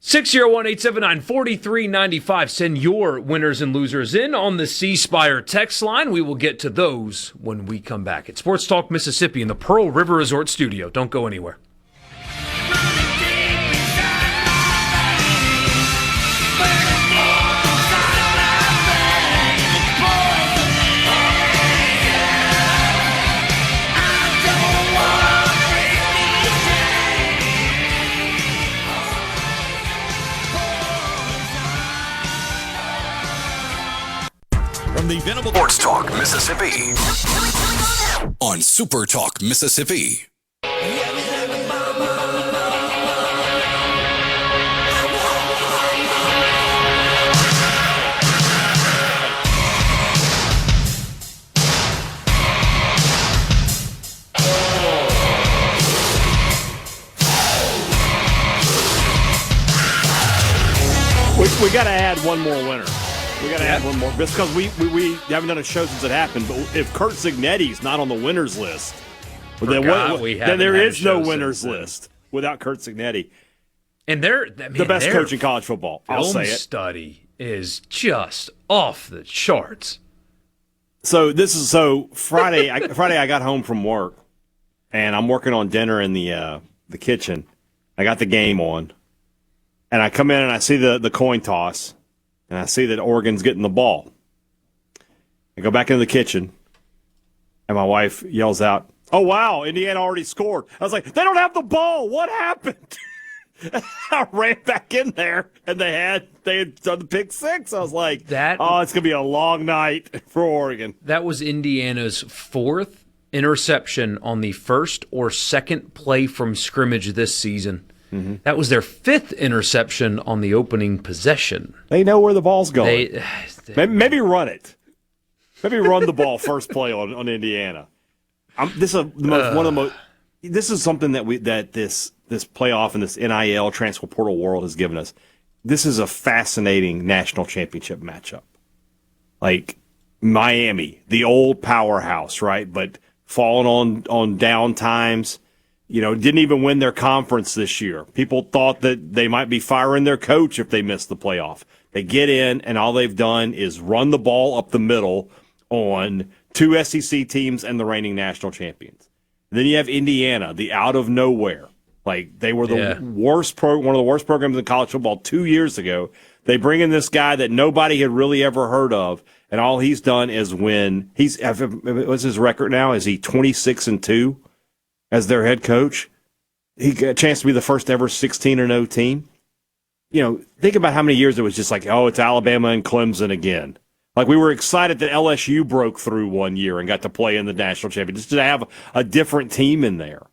601-879-4395. Send your winners and losers in on the C Spire text line. We will get to those when we come back. It's Sports Talk Mississippi in the Pearl River Resort Studio. Don't go anywhere. From the Venable Sports Talk Mississippi on Super Talk Mississippi. We got to add one more winner. We got to add one more, because we haven't done a show since it happened. But if Kurt Zignetti's not on the winners list, then there is no winners list without Kurt Zignetti. And the best coach in college football. I'll say it. Film study is just off the charts. So Friday. Friday I got home from work, and I'm working on dinner in the kitchen. I got the game on, and I come in and I see the coin toss. And I see that Oregon's getting the ball. I go back into the kitchen, and my wife yells out, "Oh, wow, Indiana already scored." I was like, "They don't have the ball. What happened?" I ran back in there, and they had done the pick six. I was like, it's going to be a long night for Oregon. That was Indiana's fourth interception on the first or second play from scrimmage this season. Mm-hmm. That was their fifth interception on the opening possession. They know where the ball's going. Maybe run it. Maybe run the ball first play on Indiana. This is something that this playoff and this NIL transfer portal world has given us. This is a fascinating national championship matchup. Like Miami, the old powerhouse, right? But falling on down times. Didn't even win their conference this year. People thought that they might be firing their coach if they missed the playoff. They get in, and all they've done is run the ball up the middle on two SEC teams and the reigning national champions. And then you have Indiana, the out of nowhere. Like, they were the worst one of the worst programs in college football 2 years ago. They bring in this guy that nobody had really ever heard of, and all he's done is win. What's his record now? Is he 26-2? As their head coach? he got a chance to be the first ever 16-0 team. Think about how many years it was just like, oh, it's Alabama and Clemson again. Like, we were excited that LSU broke through one year and got to play in the national championship, just to have a different team in there.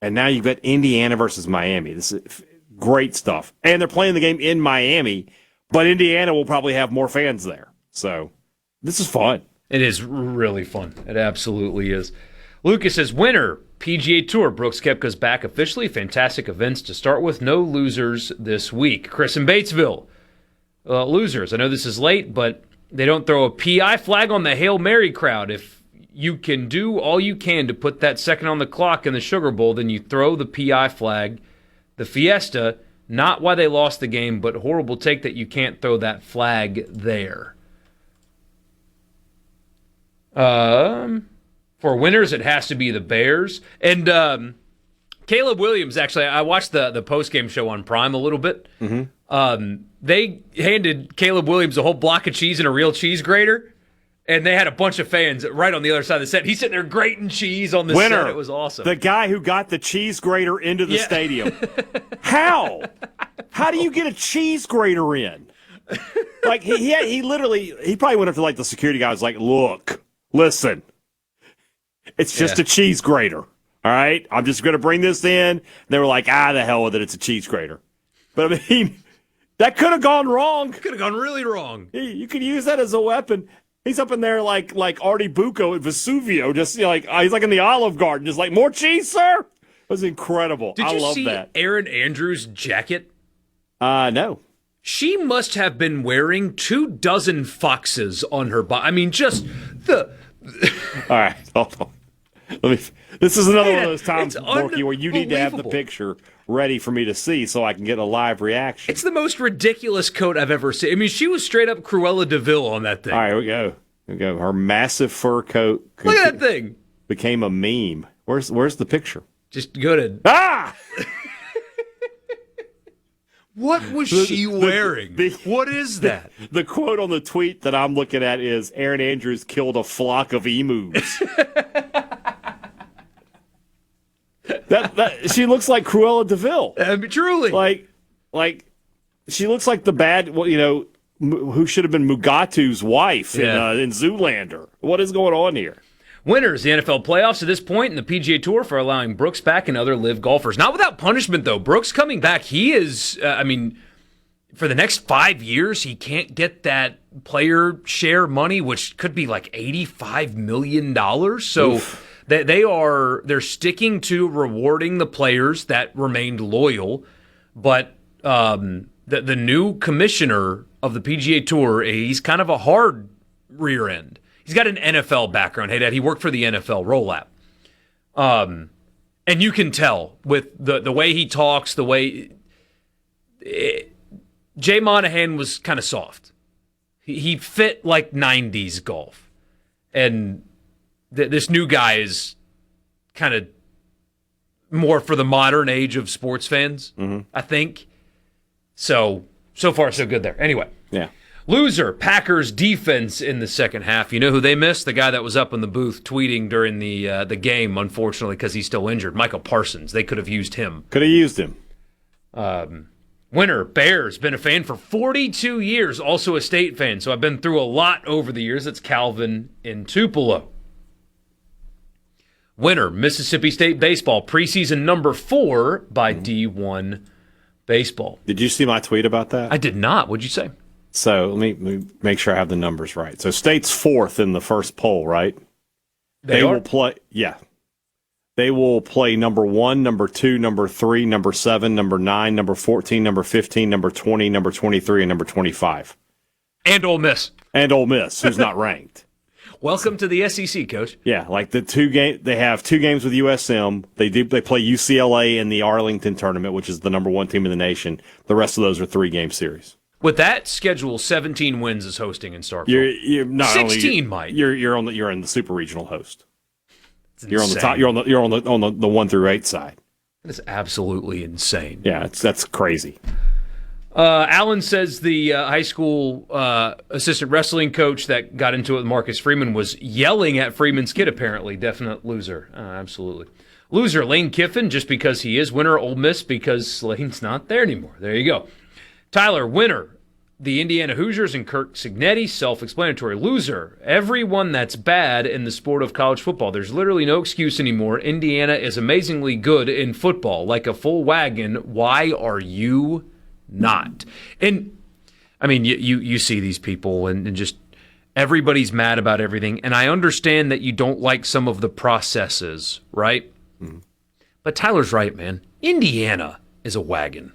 And now you've got Indiana versus Miami. This is great stuff. And they're playing the game in Miami, but Indiana will probably have more fans there. So this is fun. It is really fun. It absolutely is. Lucas says, winner, PGA Tour. Brooks Koepka's back officially. Fantastic events to start with. No losers this week. Chris in Batesville. Losers. I know this is late, but they don't throw a PI flag on the Hail Mary crowd. If you can do all you can to put that second on the clock in the Sugar Bowl, then you throw the PI flag. The Fiesta, not why they lost the game, but horrible take that you can't throw that flag there. For winners, it has to be the Bears. And Caleb Williams, actually, I watched the post-game show on Prime a little bit. Mm-hmm. They handed Caleb Williams a whole block of cheese and a real cheese grater, and they had a bunch of fans right on the other side of the set. He's sitting there grating cheese on the set. It was awesome. The guy who got the cheese grater into the stadium. How? How do you get a cheese grater in? Like, he literally, he probably went up to, like, the security guy, was like, look, listen, it's just a cheese grater, all right? I'm just going to bring this in. They were like, the hell with it, it's a cheese grater. But, I mean, that could have gone wrong. Could have gone really wrong. You could use that as a weapon. He's up in there like Artie Bucco at Vesuvio, just like he's like in the Olive Garden, just like, more cheese, sir? It was incredible. Did you love see that. Erin Andrews' jacket? No. She must have been wearing 24 foxes on her body. I mean, just the... All right, hold on. This is another one of those times, Borky, where you need to have the picture ready for me to see so I can get a live reaction. It's the most ridiculous coat I've ever seen. I mean, she was straight up Cruella de Vil on that thing. All right, here we go. Here we go. Her massive fur coat. Look at that thing. Became a meme. Where's the picture? Just go to... What was she wearing? What is that? The quote on the tweet that I'm looking at is, Erin Andrews killed a flock of emus. that she looks like Cruella de Vil. Truly. Like she looks like the bad, who should have been Mugatu's wife in Zoolander. What is going on here? Winners, the NFL playoffs at this point, and the PGA Tour for allowing Brooks back and other live golfers. Not without punishment, though. Brooks coming back, he is, for the next 5 years, he can't get that player share money, which could be like $85 million. So they're sticking to rewarding the players that remained loyal. But the new commissioner of the PGA Tour, he's kind of a hard rear end. He's got an NFL background. Hey, Dad, he worked for the NFL rollout. And you can tell with the way he talks, the way... Jay Monahan was kind of soft. He fit like 90s golf. And this new guy is kind of more for the modern age of sports fans, I think. So far, so good there. Anyway. Yeah. Loser, Packers defense in the second half. You know who they missed? The guy that was up in the booth tweeting during the game, unfortunately, because he's still injured. Michael Parsons. They could have used him. Could have used him. Winner, Bears. Been a fan for 42 years. Also a State fan. So I've been through a lot over the years. It's Calvin in Tupelo. Winner, Mississippi State baseball. Preseason number 4 by D1 Baseball. Did you see my tweet about that? I did not. What'd you say? So let me make sure I have the numbers right. So State's 4th in the first poll, right? They will play. Yeah, they will play number 1, number 2, number 3, number 7, number 9, number 14, number 15, number 20, number 23, and number 25. And Ole Miss. And Ole Miss, who's not ranked. Welcome to the SEC, Coach. Yeah, like the they have 2 games with USM. They play UCLA in the Arlington tournament, which is the number 1 team in the nation. The rest of those are 3-game series. With that schedule, 17 wins is hosting in Starkville. You're not 16 only, might. You're in the super regional host. You're on the top. You're on the 1 through 8 side. That is absolutely insane. Yeah, that's crazy. Alan says the high school assistant wrestling coach that got into it with Marcus Freeman was yelling at Freeman's kid. Apparently, definite loser. Absolutely. Loser, Lane Kiffin, just because he is. Winner, Ole Miss, because Lane's not there anymore. There you go. Tyler, winner, the Indiana Hoosiers and Kirk Cignetti, self-explanatory. Loser, everyone that's bad in the sport of college football. There's literally no excuse anymore. Indiana is amazingly good in football, like a full wagon. Why are you not? And, I mean, you see these people and just everybody's mad about everything. And I understand that you don't like some of the processes, right? Mm-hmm. But Tyler's right, man. Indiana is a wagon.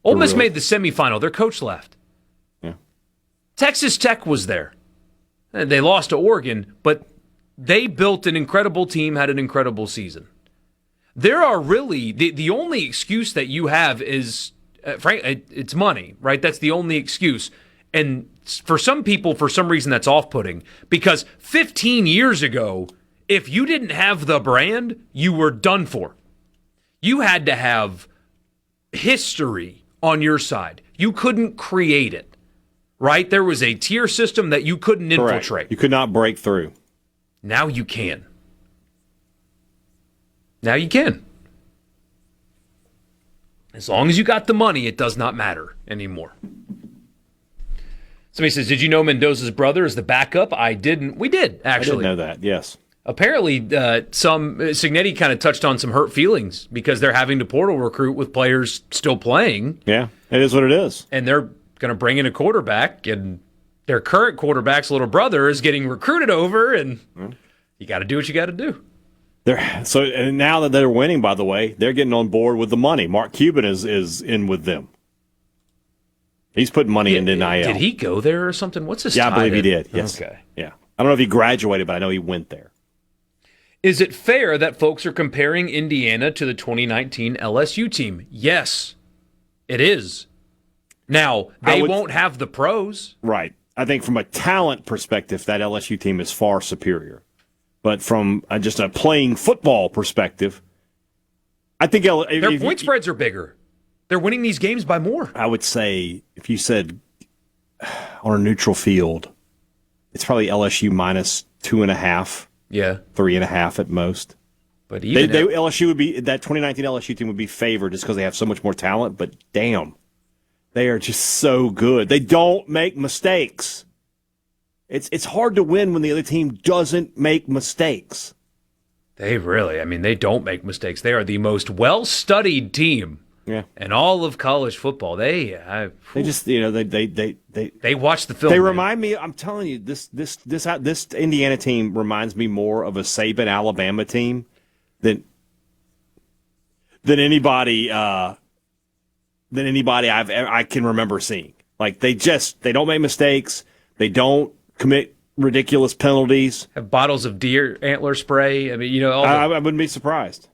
Ole Miss made the semifinal. Their coach left. Yeah. Texas Tech was there. They lost to Oregon, but they built an incredible team, had an incredible season. There are really, the only excuse that you have is, it's money, right? That's the only excuse. And for some people, for some reason, that's off-putting. Because 15 years ago, if you didn't have the brand, you were done for. You had to have history on your side. You couldn't create it, right? There was a tier system that you couldn't infiltrate. Correct. You could not break through. Now you can. Now you can. As long as you got the money, it does not matter anymore. Somebody says, did you know Mendoza's brother is the backup? I didn't. We did, actually. I didn't know that, yes. Apparently, Cignetti kind of touched on some hurt feelings because they're having to portal recruit with players still playing. Yeah, it is what it is. And they're going to bring in a quarterback, and their current quarterback's little brother is getting recruited over, and you got to do what you got to do. And now that they're winning, by the way, they're getting on board with the money. Mark Cuban is in with them. He's putting money into NIL. Did he go there or something? What's his Yeah, tie I believe he in? did. Yes. Okay. Yeah. I don't know if he graduated, but I know he went there. Is it fair that folks are comparing Indiana to the 2019 LSU team? Yes, it is. Now, they won't have the pros. Right. I think from a talent perspective, that LSU team is far superior. But from just a playing football perspective, I think their point spreads are bigger. They're winning these games by more. I would say if you said on a neutral field, it's probably LSU minus 2.5. Yeah, 3.5 at most. But even LSU would be that 2019 LSU team would be favored just because they have so much more talent. But damn, they are just so good. They don't make mistakes. It's hard to win when the other team doesn't make mistakes. They don't make mistakes. They are the most well-studied team. Yeah. In all of college football. They just they watch the film. They remind me. I'm telling you, this Indiana team reminds me more of a Saban Alabama team than anybody I can remember seeing. Like they don't make mistakes. They don't commit ridiculous penalties. Have bottles of deer antler spray. I mean, I wouldn't be surprised.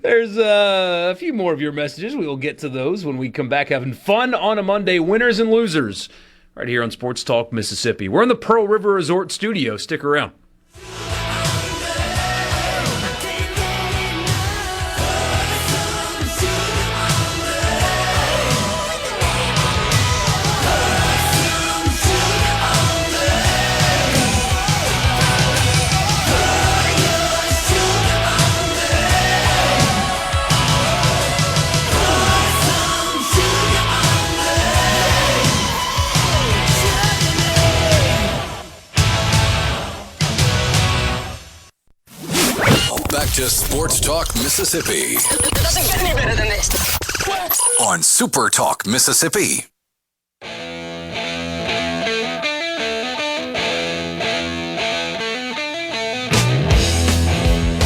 There's a few more of your messages. We will get to those when we come back having fun on a Monday. Winners and losers right here on Sports Talk Mississippi. We're in the Pearl River Resort studio. Stick around. To Sports Talk Mississippi. It doesn't get any better than this. On Super Talk Mississippi.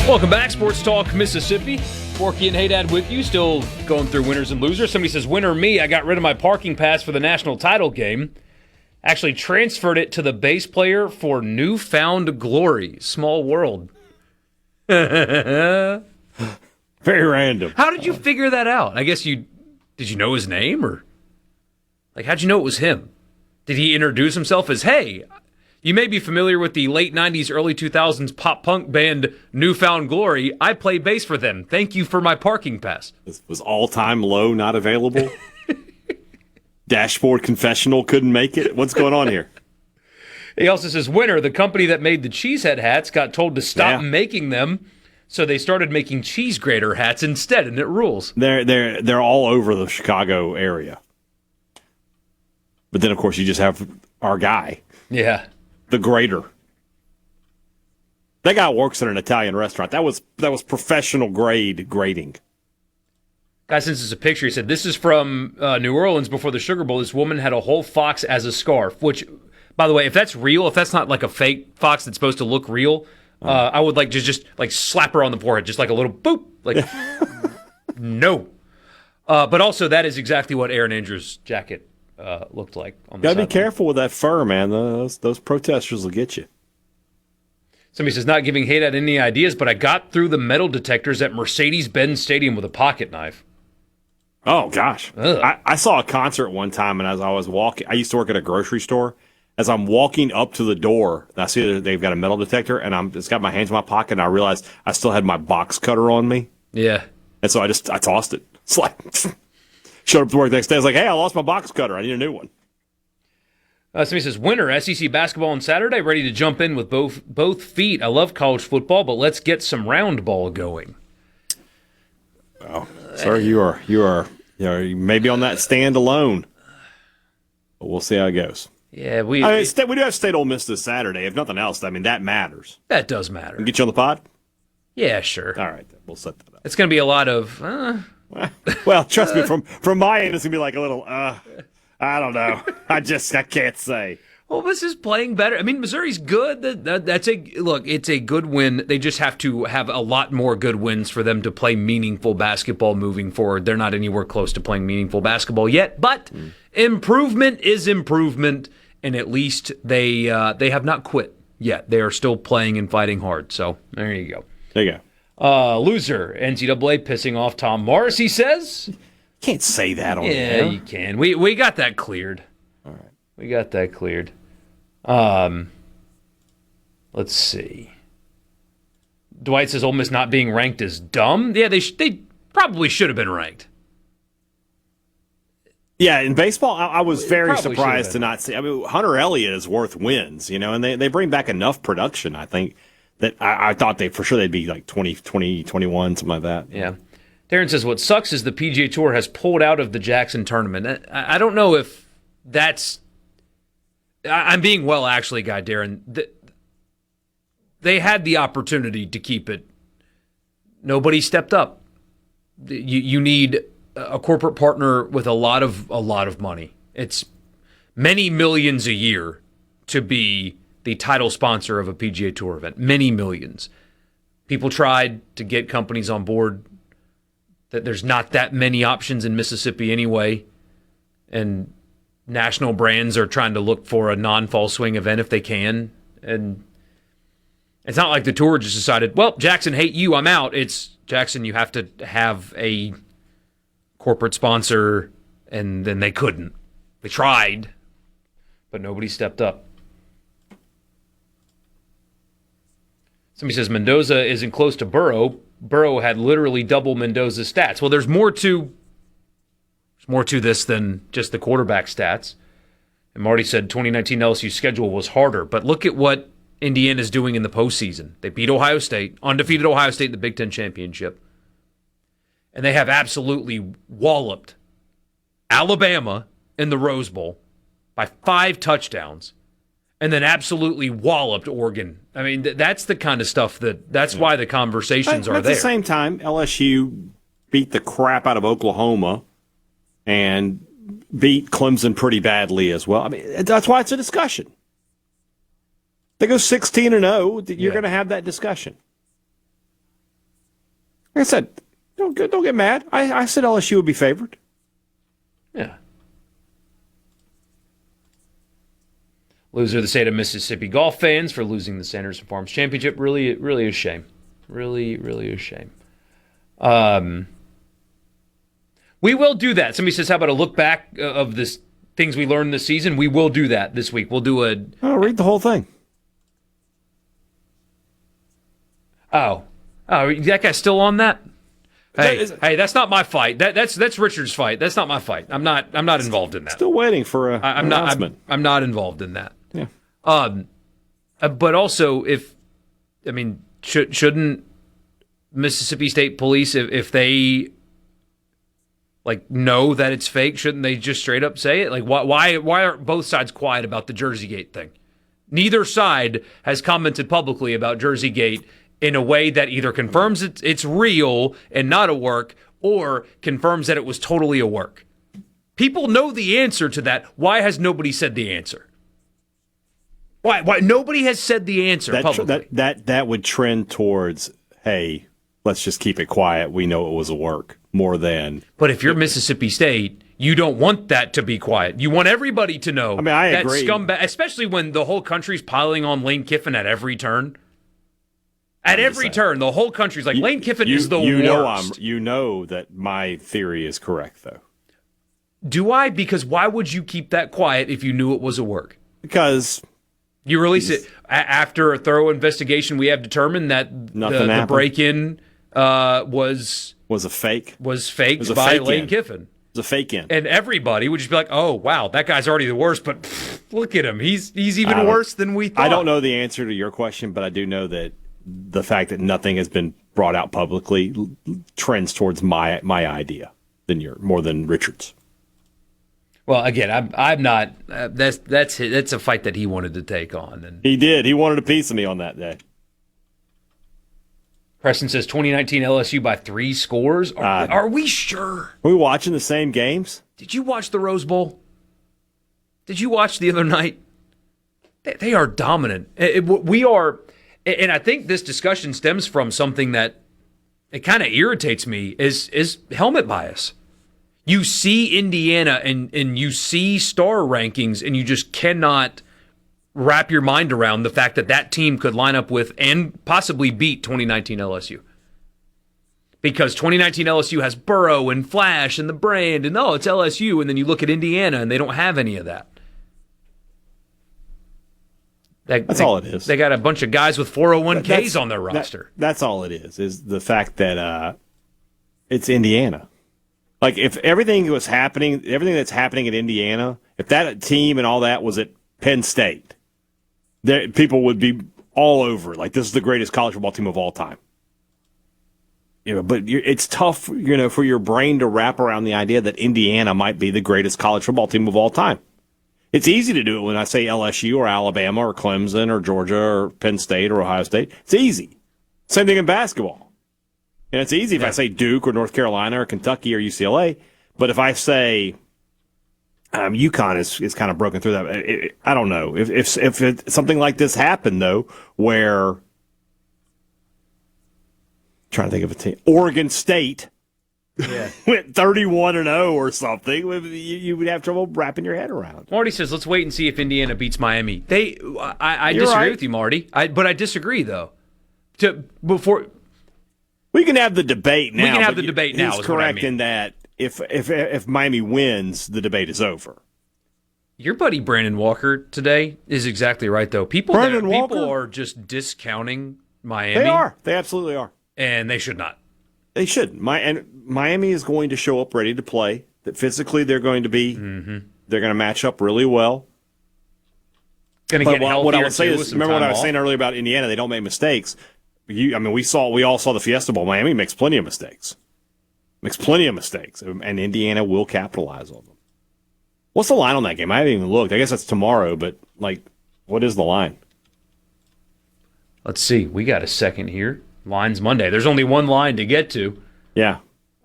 Welcome back, Sports Talk Mississippi. Borkey and Hadad with you, still going through winners and losers. Somebody says, winner me, I got rid of my parking pass for the national title game. Actually transferred it to the bass player for newfound glory. Small world. Very random. How did you figure that out? I guess did you know his name, or how'd you know it was him? Did he introduce himself as, hey, you may be familiar with the late 90s, early 2000s pop punk band Newfound Glory. I play bass for them. Thank you for my parking pass. This was all-time low not available. Dashboard confessional couldn't make it. What's going on here? He also says, winner, the company that made the cheesehead hats got told to stop Yeah. making them, so they started making cheese grater hats instead, and it rules. They're all over the Chicago area. But then, of course, you just have our guy, Yeah. the grater. That guy works in an Italian restaurant. That was professional grade grating. Guy sends us a picture. He said, this is from New Orleans before the Sugar Bowl. This woman had a whole fox as a scarf, which, by the way, if that's real, if that's not like a fake fox that's supposed to look real, I would like to just like slap her on the forehead, just like a little boop. Like, no. But also, that is exactly what Aaron Andrews' jacket looked like. On the Gotta be sideline. careful with that fur, man. Those protesters will get you. Somebody says, not giving Hadad any ideas, but I got through the metal detectors at Mercedes-Benz Stadium with a pocket knife. Oh, gosh. I saw a concert one time, and as I was walking, I used to work at a grocery store. As I'm walking up to the door, I see that they've got a metal detector, and I'm just got my hands in my pocket, and I realized I still had my box cutter on me. Yeah. And so I tossed it. It's like, showed up to work the next day. I was like, hey, I lost my box cutter. I need a new one. Somebody says, winner, SEC basketball on Saturday, ready to jump in with both feet. I love college football, but let's get some round ball going. Oh, sir, you are maybe on that stand alone. But we'll see how it goes. Yeah, we do have State Ole Miss this Saturday. If nothing else, I mean, that matters. that does matter. Get you on the pod? Yeah, sure. All right, we'll set that up. It's going to be a lot of, Well, trust me, from my end, it's going to be like a little, I don't know. I can't say. well, this is playing better. I mean, Missouri's good. It's a good win. They just have to have a lot more good wins for them to play meaningful basketball moving forward. They're not anywhere close to playing meaningful basketball yet, but improvement is improvement, and at least they have not quit yet. They are still playing and fighting hard. So there you go. There you go. Loser, NCAA pissing off Tom Morris, he says. Can't say that on Yeah, air. you can. We got that cleared. All right. We got that cleared. Let's see. Dwight says Ole Miss not being ranked is dumb. Yeah, they probably should have been ranked. Yeah, in baseball, I was very Probably surprised should've to not see. I mean, Hunter Elliott is worth wins, and they bring back enough production, I think, that I thought they'd be like 20, 21, something like that. Yeah. Darren says what sucks is the PGA Tour has pulled out of the Jackson tournament. I don't know if that's. I'm being well, actually, Guy Darren. They had the opportunity to keep it. Nobody stepped up. You need a corporate partner with a lot of money. It's many millions a year to be the title sponsor of a PGA Tour event. Many millions. People tried to get companies on board. That there's not that many options in Mississippi anyway, and national brands are trying to look for a non-fall swing event if they can. And it's not like the tour just decided, well, Jackson, hate you, I'm out. It's, Jackson, you have to have a corporate sponsor, and then they couldn't. They tried, but nobody stepped up. Somebody says Mendoza isn't close to Burrow. Burrow had literally double Mendoza's stats. Well, there's more to this than just the quarterback stats. And Marty said 2019 LSU schedule was harder, but look at what Indiana's doing in the postseason. They beat Ohio State, undefeated Ohio State in the Big Ten championship. And they have absolutely walloped Alabama in the Rose Bowl by 5 touchdowns. And then absolutely walloped Oregon. I mean, that's the kind of stuff that's why the conversations are there. At the same time, LSU beat the crap out of Oklahoma and beat Clemson pretty badly as well. I mean, that's why it's a discussion. They go 16-0, you're going to have that discussion. Like I said, don't get mad. I said LSU would be favored. Yeah. Loser of the state of Mississippi golf fans for losing the Sanderson Farms Championship. Really, really a shame. Really, really a shame. We will do that. Somebody says, how about a look back of this things we learned this season? We will do that this week. We'll do I'll read the whole thing. Oh, that guy's still on that? Hey, that's not my fight. That's Richard's fight. That's not my fight. I'm not involved in that. Still waiting for an announcement. I'm not involved in that. Yeah. But also, shouldn't Mississippi State Police, if they know that it's fake, shouldn't they just straight up say it? Like, why aren't both sides quiet about the Jerseygate thing? Neither side has commented publicly about Jerseygate in a way that either confirms it's real and not a work, or confirms that it was totally a work. People know the answer to that. Why has nobody said the answer? Why nobody has said the answer publicly? That would trend towards, hey, let's just keep it quiet. We know it was a work, more than. But if you're Mississippi State, you don't want that to be quiet. You want everybody to know. I that agree. Scumbag, especially when the whole country's piling on Lane Kiffin at every turn. At every turn, the whole country's like, Lane Kiffin is the worst. You know that my theory is correct, though. Do I? Because why would you keep that quiet if you knew it was a work? Because you release it after a thorough investigation. We have determined that the break-in was a fake. Was faked by Lane Kiffin. It was a fake in. And everybody would just be like, "Oh, wow, that guy's already the worst." But look at him; he's even worse than we thought. I don't know the answer to your question, but I do know that the fact that nothing has been brought out publicly trends towards my idea more than Richard's. Well, again, I'm not. That's a fight that he wanted to take on, and he did. He wanted a piece of me on that day. Preston says 2019 LSU by 3 scores. Are we sure? Are we watching the same games? Did you watch the Rose Bowl? Did you watch the other night? They are dominant. We are, and I think this discussion stems from something that it kind of irritates me is helmet bias. You see Indiana and you see star rankings, and you just cannot wrap your mind around the fact that team could line up with and possibly beat 2019 LSU. Because 2019 LSU has Burrow and Flash and the brand, and it's LSU, and then you look at Indiana and they don't have any of that. That's all it is. They got a bunch of guys with 401ks on their roster. That's all it is the fact that it's Indiana. Like, if everything that's happening at Indiana, if that team and all that was at Penn State, people would be all over it. Like, this is the greatest college football team of all time. But it's tough, for your brain to wrap around the idea that Indiana might be the greatest college football team of all time. It's easy to do it when I say LSU or Alabama or Clemson or Georgia or Penn State or Ohio State. It's easy. Same thing in basketball. And it's easy if I say Duke or North Carolina or Kentucky or UCLA. But if I say UConn is kind of broken through that. I don't know. If something like this happened, though, where I'm trying to think of a team, Oregon State went 31-0 or something, you would have trouble wrapping your head around. Marty says, let's wait and see if Indiana beats Miami. I disagree with you, Marty. But I disagree, though. We can have the debate now. We can have the debate now. He's correct in that if Miami wins, the debate is over. Your buddy Brandon Walker today is exactly right, though. People are just discounting Miami. They are. They absolutely are. And they should not. They shouldn't. Miami is going to show up ready to play. That physically they're going to be. Mm-hmm. They're going to match up really well. Going to get healthier. What I would say is, remember what I was saying earlier about Indiana? They don't make mistakes. We all saw the Fiesta Bowl. Miami makes plenty of mistakes. And Indiana will capitalize on them. What's the line on that game? I haven't even looked. I guess that's tomorrow, but what is the line? Let's see. We got a second here. Line's Monday. There's only one line to get to. Yeah.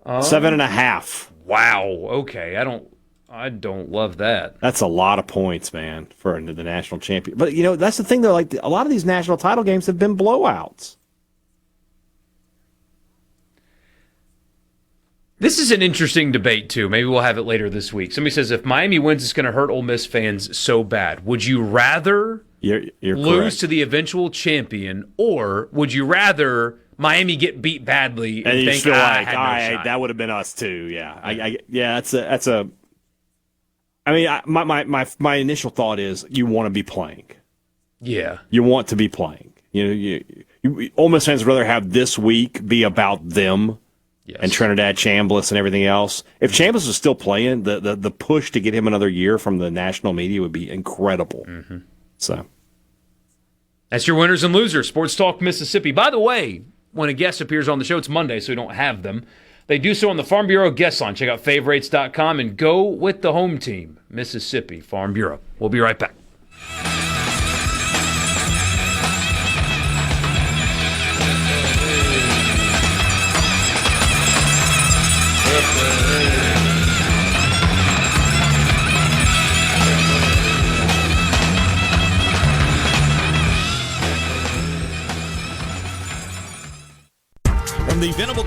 7.5. Wow. Okay. I don't love that. That's a lot of points, man, for the national champion. But that's the thing though. Like, a lot of these national title games have been blowouts. This is an interesting debate, too. Maybe we'll have it later this week. Somebody says, if Miami wins, it's going to hurt Ole Miss fans so bad. Would you rather you're lose correct. to the eventual champion, or would you rather Miami get beat badly and think, feel I had no shot? That would have been us, too, yeah. That's a I mean, my initial thought is you want to be playing. Yeah. You want to be playing. Ole Miss fans would rather have this week be about them. Yes. And Trinidad Chambliss and everything else. If Chambliss was still playing, the push to get him another year from the national media would be incredible. Mm-hmm. So That's your winners and losers. Sports Talk Mississippi. By the way, when a guest appears on the show, it's Monday, so we don't have them. They do so on the Farm Bureau guest line. Check out favorites.com and go with the home team, Mississippi Farm Bureau. We'll be right back. The venerable.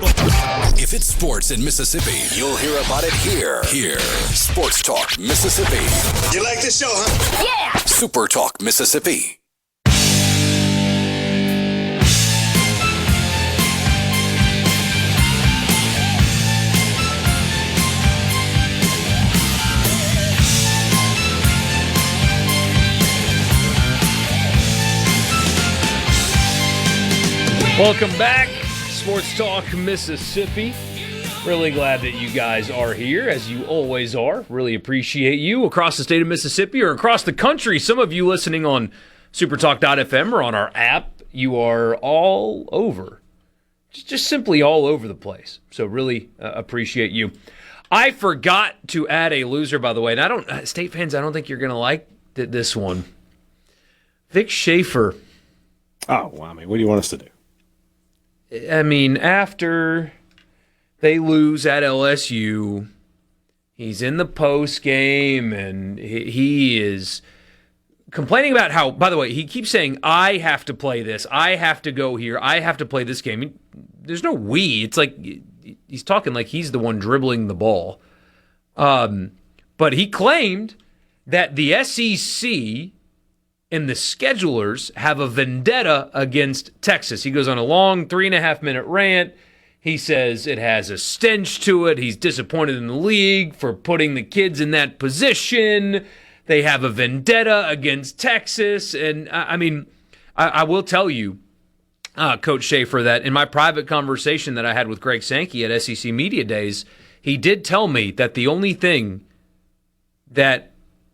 If it's sports in Mississippi, you'll hear about it here. Sports Talk Mississippi. You like this show, huh? Yeah! Super Talk Mississippi. Welcome back. Sports Talk Mississippi. Really glad that you guys are here, as you always are. Really appreciate you across the state of Mississippi or across the country. Some of you listening on supertalk.fm or on our app, you are all over. Just simply all over the place. So really appreciate you. I forgot to add a loser, by the way. And State fans, I don't think you're going to like this one. Vic Schaefer. Oh, well, I mean, what do you want us to do? I mean, after they lose at LSU, he's in the post game and he is complaining about how, by the way, he keeps saying, I have to play this. I have to go here. I have to play this game. I mean, there's no we. It's like he's talking like he's the one dribbling the ball. But he claimed that the SEC and the schedulers have a vendetta against Texas. He goes on a long 3.5-minute rant. He says it has a stench to it. He's disappointed in the league for putting the kids in that position. They have a vendetta against Texas. And, I mean, I will tell you, Coach Schaefer, that in my private conversation that I had with Greg Sankey at SEC Media Days, he did tell me that the only thing that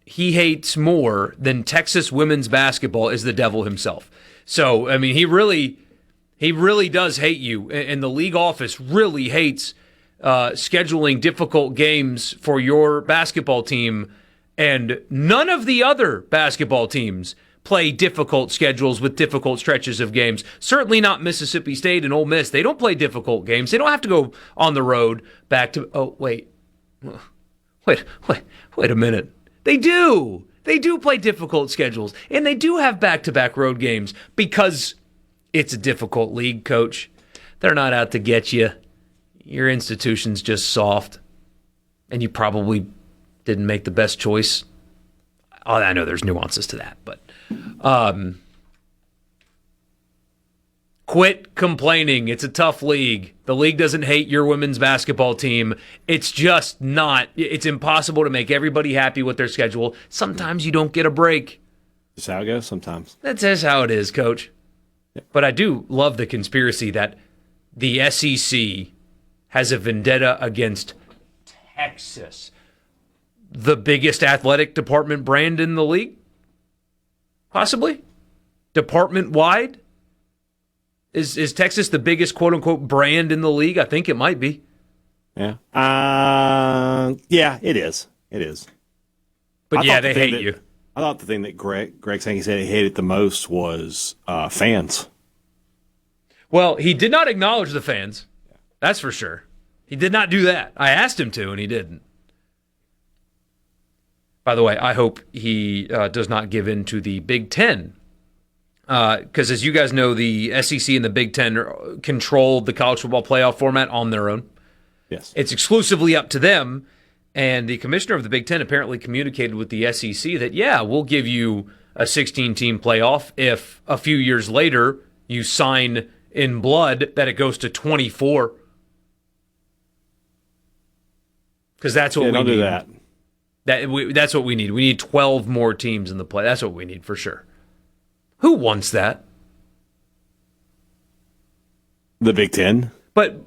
he hates more than Texas women's basketball is the devil himself. So, I mean, he really does hate you. And the league office really hates scheduling difficult games for your basketball team. And none of the other basketball teams play difficult schedules with difficult stretches of games. Certainly not Mississippi State and Ole Miss. They don't play difficult games. They don't have to go on the road back to, wait a minute. They do. They do play difficult schedules, and they do have back-to-back road games because it's a difficult league, Coach. They're not out to get you. Your institution's just soft, and you probably didn't make the best choice. Oh, I know there's nuances to that, but quit complaining. It's a tough league. The league doesn't hate your women's basketball team. It's just not. It's impossible to make everybody happy with their schedule. Sometimes you don't get a break. That's how it goes sometimes. That's just how it is, Coach. Yep. But I do love the conspiracy that the SEC has a vendetta against Texas, the biggest athletic department brand in the league. Possibly. Department-wide. Is Texas the biggest quote-unquote brand in the league? I think it might be. Yeah. Yeah, it is. It is. But yeah, they hate you. I thought the thing that Greg Sankey said he hated the most was fans. Well, he did not acknowledge the fans. That's for sure. He did not do that. I asked him to, and he didn't. By the way, I hope he does not give in to the Big Ten. Because as you guys know, the SEC and the Big Ten control the college football playoff format on their own. Yes. It's exclusively up to them. And the commissioner of the Big Ten apparently communicated with the SEC that, yeah, we'll give you a 16-team playoff if a few years later you sign in blood that it goes to 24. Because that's what we don't need. Do that. That's what we need. We need 12 more teams in the play. That's what we need for sure. Who wants that? The Big Ten. But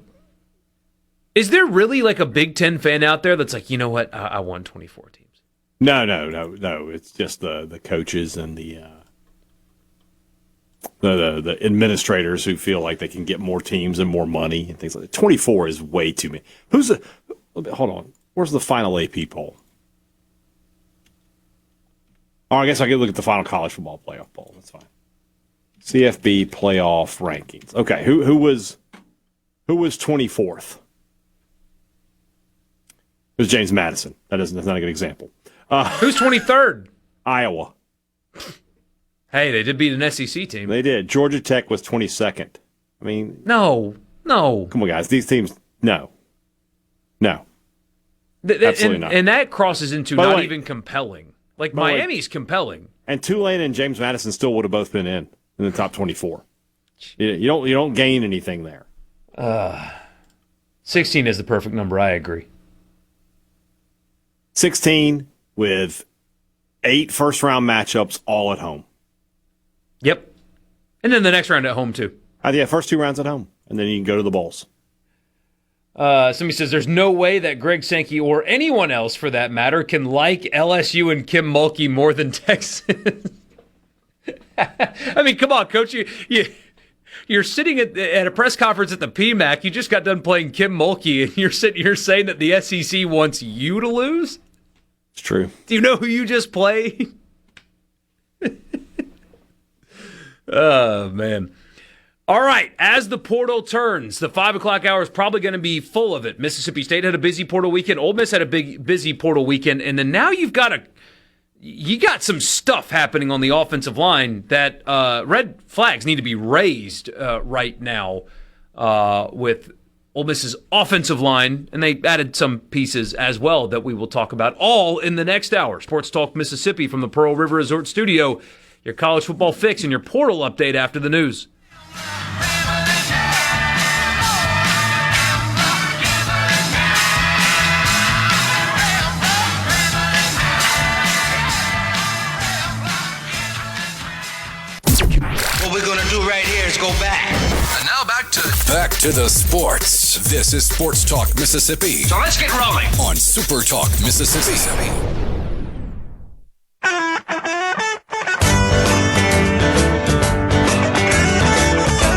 is there really like a Big Ten fan out there that's like, you know what, I want 24 teams? No. It's just the coaches and the administrators who feel like they can get more teams and more money and things like that. 24 is way too many. Hold on. Where's the final AP poll? Oh, I guess I could look at the final college football playoff poll. That's fine. CFB playoff rankings. Okay, who was 24th? It was James Madison. That's not a good example. Who's 23rd? Iowa. Hey, they did beat an SEC team. They did. Georgia Tech was 22nd. I mean, no. Come on, guys. These teams, no. Absolutely not. And that crosses into not even compelling. Like, Miami's compelling. And Tulane and James Madison still would have both been in the top 24. You don't gain anything there. 16 is the perfect number. I agree. 16 with 8 first-round matchups all at home. Yep. And then the next round at home, too. Yeah, first 2 rounds at home, and then you can go to the bowls. Somebody says there's no way that Greg Sankey or anyone else, for that matter, can like LSU and Kim Mulkey more than Texas. I mean, come on, Coach. You're sitting at a press conference at the PMAC. You just got done playing Kim Mulkey, and you're saying that the SEC wants you to lose? It's true. Do you know who you just played? Oh, man. All right, as the portal turns, the 5 o'clock hour is probably going to be full of it. Mississippi State had a busy portal weekend. Ole Miss had a busy portal weekend. And then now you got some stuff happening on the offensive line that red flags need to be raised right now with Ole Miss's offensive line. And they added some pieces as well that we will talk about all in the next hour. Sports Talk Mississippi from the Pearl River Resort Studio. Your college football fix and your portal update after the news. What we're gonna do right here is go back. And now back to the sports. This is Sports Talk Mississippi. So let's get rolling On Super Talk Mississippi.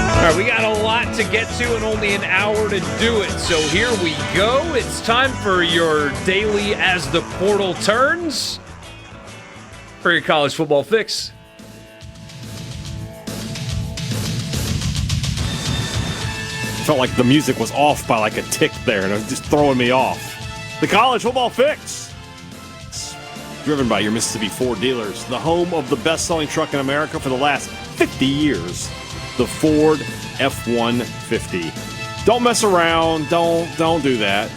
All right, we got a lot to get to and only an hour to do it. So here we go. It's time for your daily As the Portal Turns for your college football fix. Felt like the music was off by like a tick there, and it was just throwing me off. The College Football Fix. It's driven by your Mississippi Ford dealers, the home of the best-selling truck in America for the last 50 years, the Ford F-150. Don't mess around. Don't do that.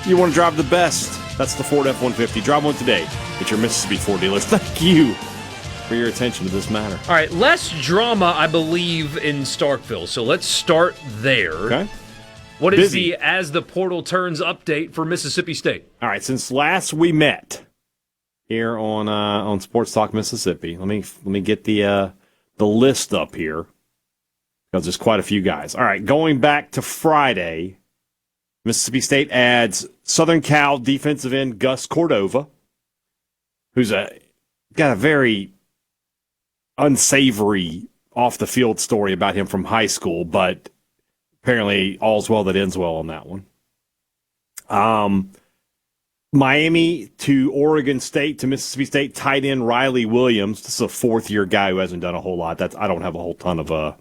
You want to drive the best. That's the Ford F-150. Drive one today at your Mississippi Ford dealers. Thank you for your attention to this matter. All right, less drama, I believe, in Starkville. So let's start there. Okay. What is Busy. the As the Portal Turns update for Mississippi State? All right, since last we met here on Sports Talk Mississippi, let me get the list up here because there's quite a few guys. All right, going back to Friday, Mississippi State adds Southern Cal defensive end Gus Cordova, who's got a very unsavory off-the-field story about him from high school, but apparently all's well that ends well on that one. Miami to Oregon State to Mississippi State tight end Riley Williams. This is a fourth-year guy who hasn't done a whole lot. I don't have a whole ton of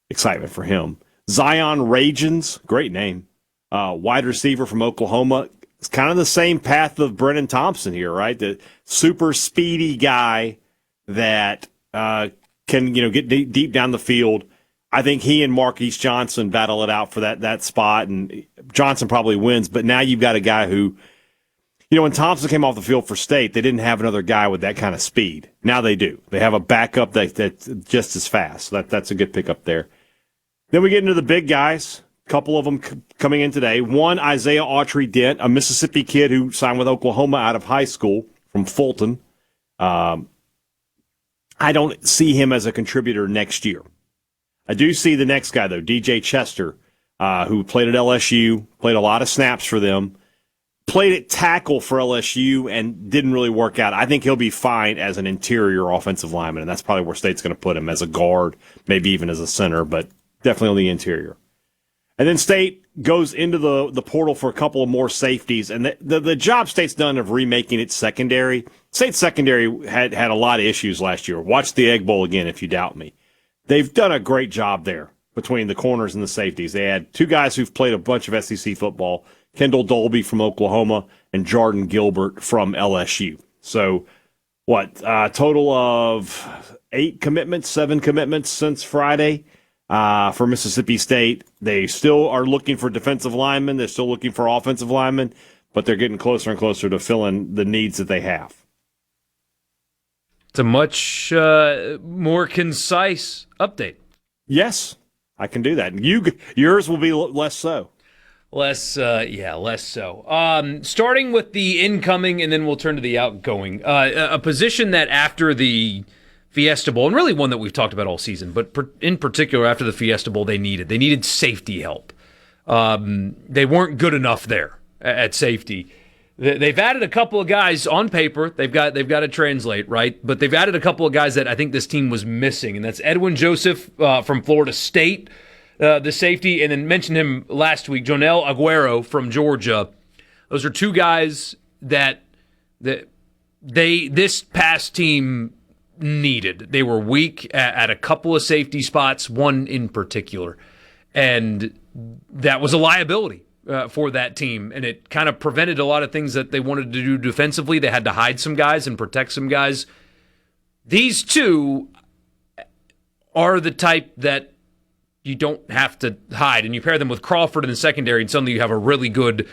excitement for him. Zion Ragens, great name, wide receiver from Oklahoma. It's kind of the same path of Brennan Thompson here, right? The super speedy guy that can get deep down the field. I think he and Marquise Johnson battle it out for that spot, and Johnson probably wins. But now you've got a guy who, when Thompson came off the field for State, they didn't have another guy with that kind of speed. Now they do. They have a backup that's just as fast. So that's a good pickup there. Then we get into the big guys. A couple of them coming in today. One, Isaiah Autry-Dent, a Mississippi kid who signed with Oklahoma out of high school from Fulton. I don't see him as a contributor next year. I do see the next guy, though, DJ Chester, who played at LSU, played a lot of snaps for them. played at tackle for LSU and didn't really work out. I think he'll be fine as an interior offensive lineman, and that's probably where State's going to put him, as a guard, maybe even as a center, but definitely on the interior. And then State goes into the portal for a couple of more safeties, and the job State's done of remaking its secondary. State's secondary had a lot of issues last year. Watch the Egg Bowl again if you doubt me. They've done a great job there between the corners and the safeties. They had two guys who've played a bunch of SEC football, Kendall Dolby from Oklahoma and Jordan Gilbert from LSU. So, total of 7 commitments since Friday for Mississippi State. They still are looking for defensive linemen. They're still looking for offensive linemen, but they're getting closer and closer to filling the needs that they have. It's a much more concise update. Yes, I can do that. Yours will be less so. Less so. Starting with the incoming, and then we'll turn to the outgoing. A position that after the Fiesta Bowl, and really one that we've talked about all season, but in particular after the Fiesta Bowl, they needed safety help. They weren't good enough there at safety. They've added a couple of guys on paper. They've got to translate, right? But they've added a couple of guys that I think this team was missing, and that's Edwin Joseph from Florida State, the safety, and then mentioned him last week, Jonel Aguero from Georgia. Those are two guys that this past team needed. They were weak at a couple of safety spots, one in particular, and that was a liability for that team, and it kind of prevented a lot of things that they wanted to do defensively. They had to hide some guys and protect some guys. These two are the type that you don't have to hide, and you pair them with Crawford in the secondary, and suddenly you have a really good,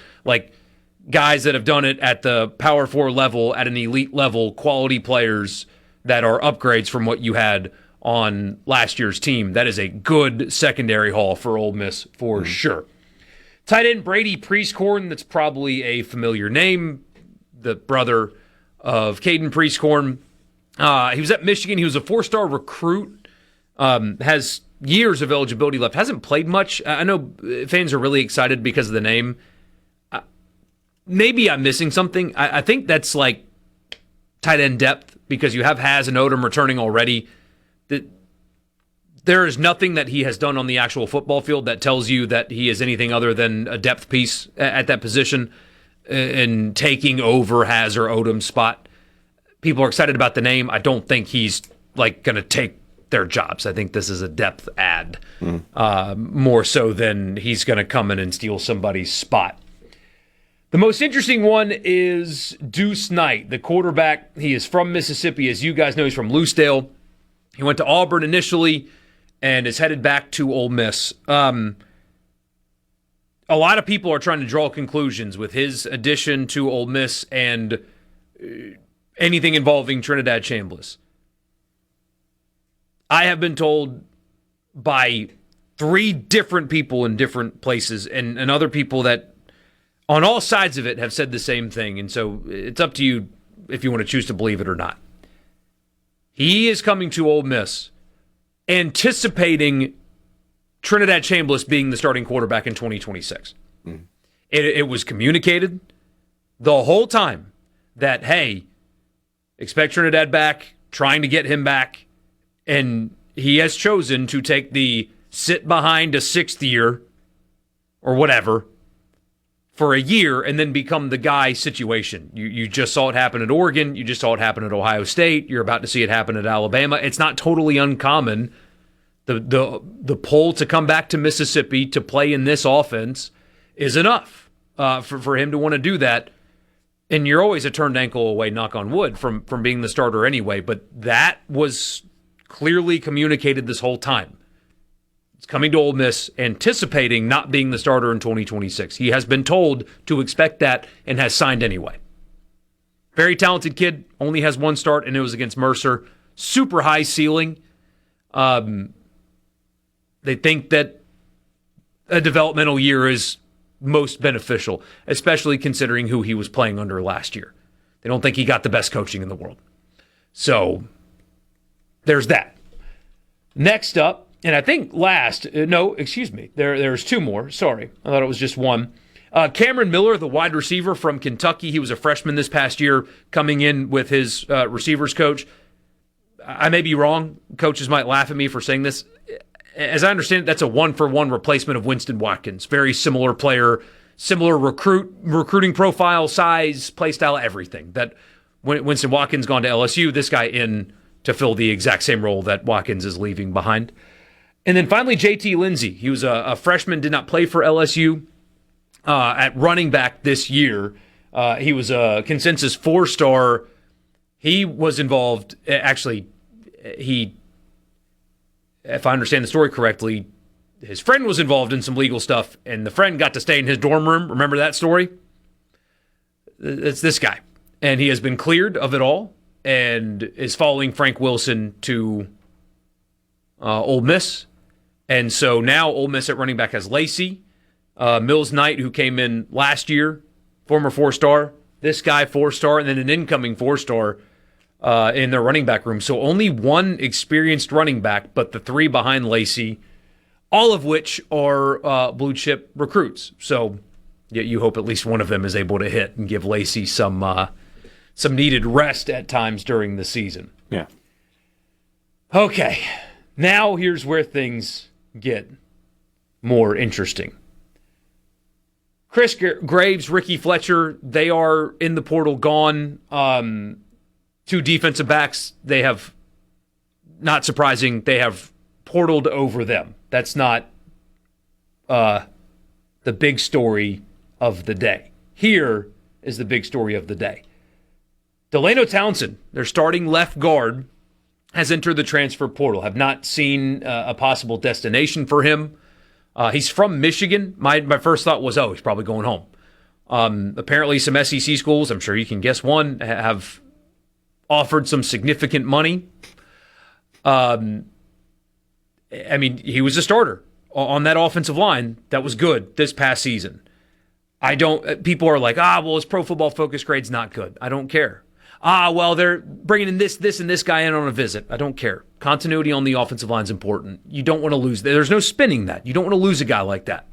guys that have done it at the Power 4 level, at an elite level, quality players that are upgrades from what you had on last year's team. That is a good secondary haul for Ole Miss for sure. Tight end Brady Priestcorn, that's probably a familiar name, the brother of Caden Priestcorn. He was at Michigan. He was a 4-star recruit, has years of eligibility left, hasn't played much. I know fans are really excited because of the name. Maybe I'm missing something. I think that's like tight end depth, because you have Haz and Odom returning already. There is nothing that he has done on the actual football field that tells you that he is anything other than a depth piece at that position and taking over Haz or Odom's spot. People are excited about the name. I don't think he's going to take their jobs. I think this is a depth add more so than he's going to come in and steal somebody's spot. The most interesting one is Deuce Knight, the quarterback. He is from Mississippi. As you guys know, he's from Loosedale. He went to Auburn initially and is headed back to Ole Miss. A lot of people are trying to draw conclusions with his addition to Ole Miss and anything involving Trinidad Chambliss. I have been told by 3 different people in different places and other people that on all sides of it have said the same thing. And so it's up to you if you want to choose to believe it or not. He is coming to Ole Miss anticipating Trinidad Chambliss being the starting quarterback in 2026. It was communicated the whole time that, hey, expect Trinidad back, trying to get him back. And he has chosen to take the sit behind a 6th year or whatever for a year and then become the guy situation. You just saw it happen at Oregon. You just saw it happen at Ohio State. You're about to see it happen at Alabama. It's not totally uncommon. The pull to come back to Mississippi to play in this offense is enough for him to want to do that. And you're always a turned ankle away, knock on wood, from being the starter anyway. But that was clearly communicated this whole time. It's coming to Ole Miss, anticipating not being the starter in 2026. He has been told to expect that and has signed anyway. Very talented kid, only has 1 start, and it was against Mercer. Super high ceiling. They think that a developmental year is most beneficial, especially considering who he was playing under last year. They don't think he got the best coaching in the world. So there's that. Next up, and I think last, there's 2 more. Sorry. I thought it was just one. Cameron Miller, the wide receiver from Kentucky, he was a freshman this past year, coming in with his receivers coach. I may be wrong. Coaches might laugh at me for saying this. As I understand it, that's a one-for-one replacement of Winston Watkins. Very similar player, similar recruiting profile, size, play style, everything. That Winston Watkins gone to LSU, this guy in to fill the exact same role that Watkins is leaving behind. And then finally, JT Lindsey. He was a freshman, did not play for LSU at running back this year. He was a consensus 4-star. He was involved, actually, if I understand the story correctly, his friend was involved in some legal stuff, and the friend got to stay in his dorm room. Remember that story? It's this guy. And he has been cleared of it all and is following Frank Wilson to Ole Miss. And so now Ole Miss at running back has Lacey, Mills Knight, who came in last year, former 4-star, this guy 4-star, and then an incoming 4-star in their running back room. So only one experienced running back, but the 3 behind Lacey, all of which are blue chip recruits. So you hope at least one of them is able to hit and give Lacey some needed rest at times during the season. Yeah. Okay, now here's where things get more interesting. Chris Graves, Ricky Fletcher, they are in the portal, gone. 2 defensive backs, they have, not surprising, they have portaled over them. That's not the big story of the day. Here is the big story of the day. Delano Townsend, their starting left guard, has entered the transfer portal. Have not seen a possible destination for him. He's from Michigan. My first thought was, he's probably going home. Apparently some SEC schools, I'm sure you can guess one, have offered some significant money. I mean, he was a starter on that offensive line that was good this past season. People are like, his Pro Football Focus grade's not good. I don't care. They're bringing in this, and this guy in on a visit. I don't care. Continuity on the offensive line is important. You don't want to lose. There's no spinning that. You don't want to lose a guy like that.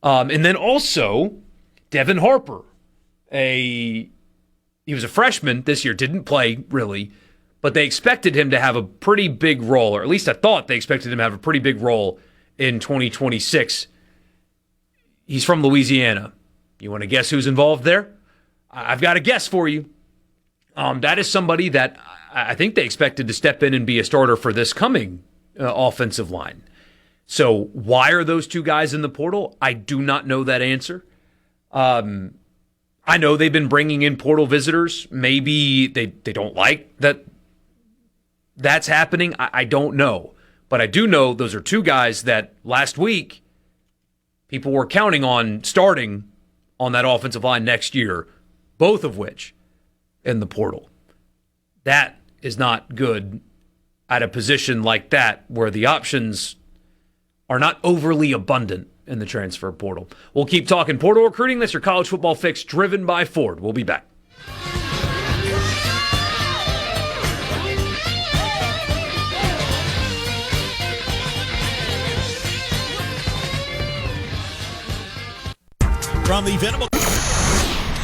And then also, Devin Harper. He was a freshman this year, didn't play really, but they expected him to have a pretty big role, or at least I thought they expected him to have a pretty big role in 2026. He's from Louisiana. You want to guess who's involved there? I've got a guess for you. That is somebody that I think they expected to step in and be a starter for this coming offensive line. So why are those 2 guys in the portal? I do not know that answer. I know they've been bringing in portal visitors. Maybe they don't like that's happening. I don't know. But I do know those are 2 guys that last week people were counting on starting on that offensive line next year, both of which in the portal. That is not good at a position like that where the options are not overly abundant in the transfer portal. We'll keep talking portal recruiting. That's your college football fix driven by Ford. We'll be back. From the Venable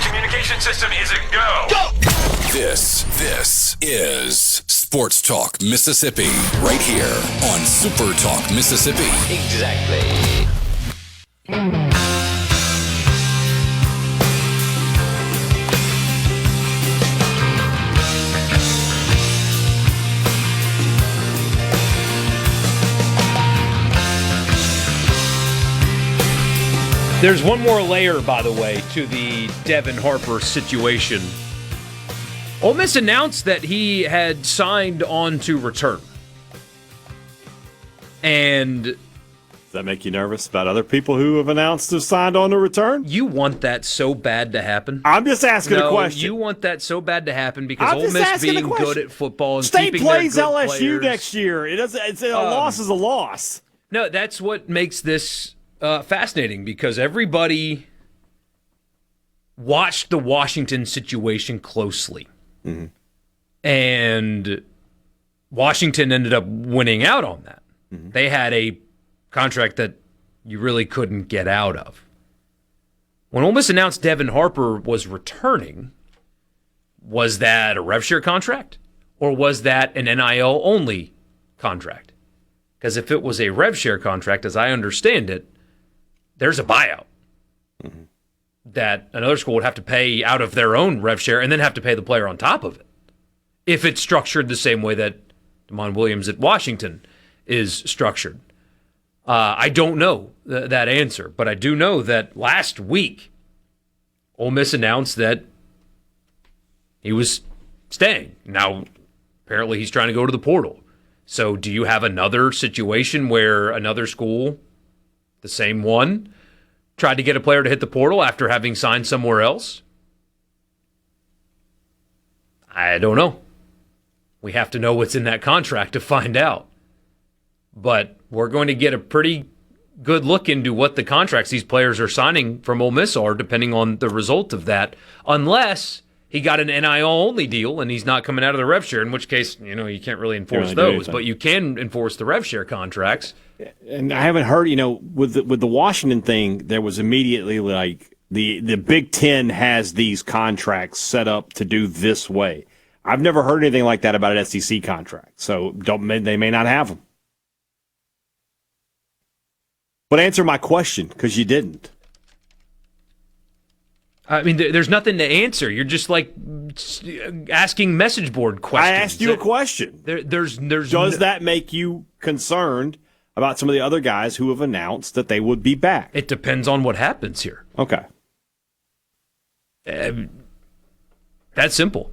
Communication system is a go. Go! This is Sports Talk Mississippi, right here on Super Talk Mississippi. Exactly. There's one more layer, by the way, to the Devin Harper situation. Ole Miss announced that he had signed on to return. And does that make you nervous about other people who have announced to signed on to return? You want that so bad to happen? I'm just asking a question. You want that so bad to happen because Ole Miss being good at football and State keeping plays their good LSU players, next year. A loss is a loss. No, that's what makes this fascinating because everybody watched the Washington situation closely. Mm-hmm. And Washington ended up winning out on that. Mm-hmm. They had a contract that you really couldn't get out of. When Ole Miss announced Devin Harper was returning, was that a rev share contract or was that an NIL only contract? Because if it was a rev share contract, as I understand it, there's a buyout that another school would have to pay out of their own rev share and then have to pay the player on top of it. If it's structured the same way that Damon Williams at Washington is structured. I don't know that answer, but I do know that last week, Ole Miss announced that he was staying. Now, apparently he's trying to go to the portal. So do you have another situation where another school, the same one, tried to get a player to hit the portal after having signed somewhere else? I don't know. We have to know what's in that contract to find out. But we're going to get a pretty good look into what the contracts these players are signing from Ole Miss are, depending on the result of that, unless he got an NIL-only deal and he's not coming out of the rev share, in which case, you can't really enforce those, but you can enforce the rev share contracts. And I haven't heard, with the Washington thing, there was immediately like the Big Ten has these contracts set up to do this way. I've never heard anything like that about an SEC contract, so they may not have them. But answer my question, because you didn't. I mean, there's nothing to answer. You're just like asking message board questions. I asked you a question. Does that make you concerned about some of the other guys who have announced that they would be back? It depends on what happens here. Okay. That's simple.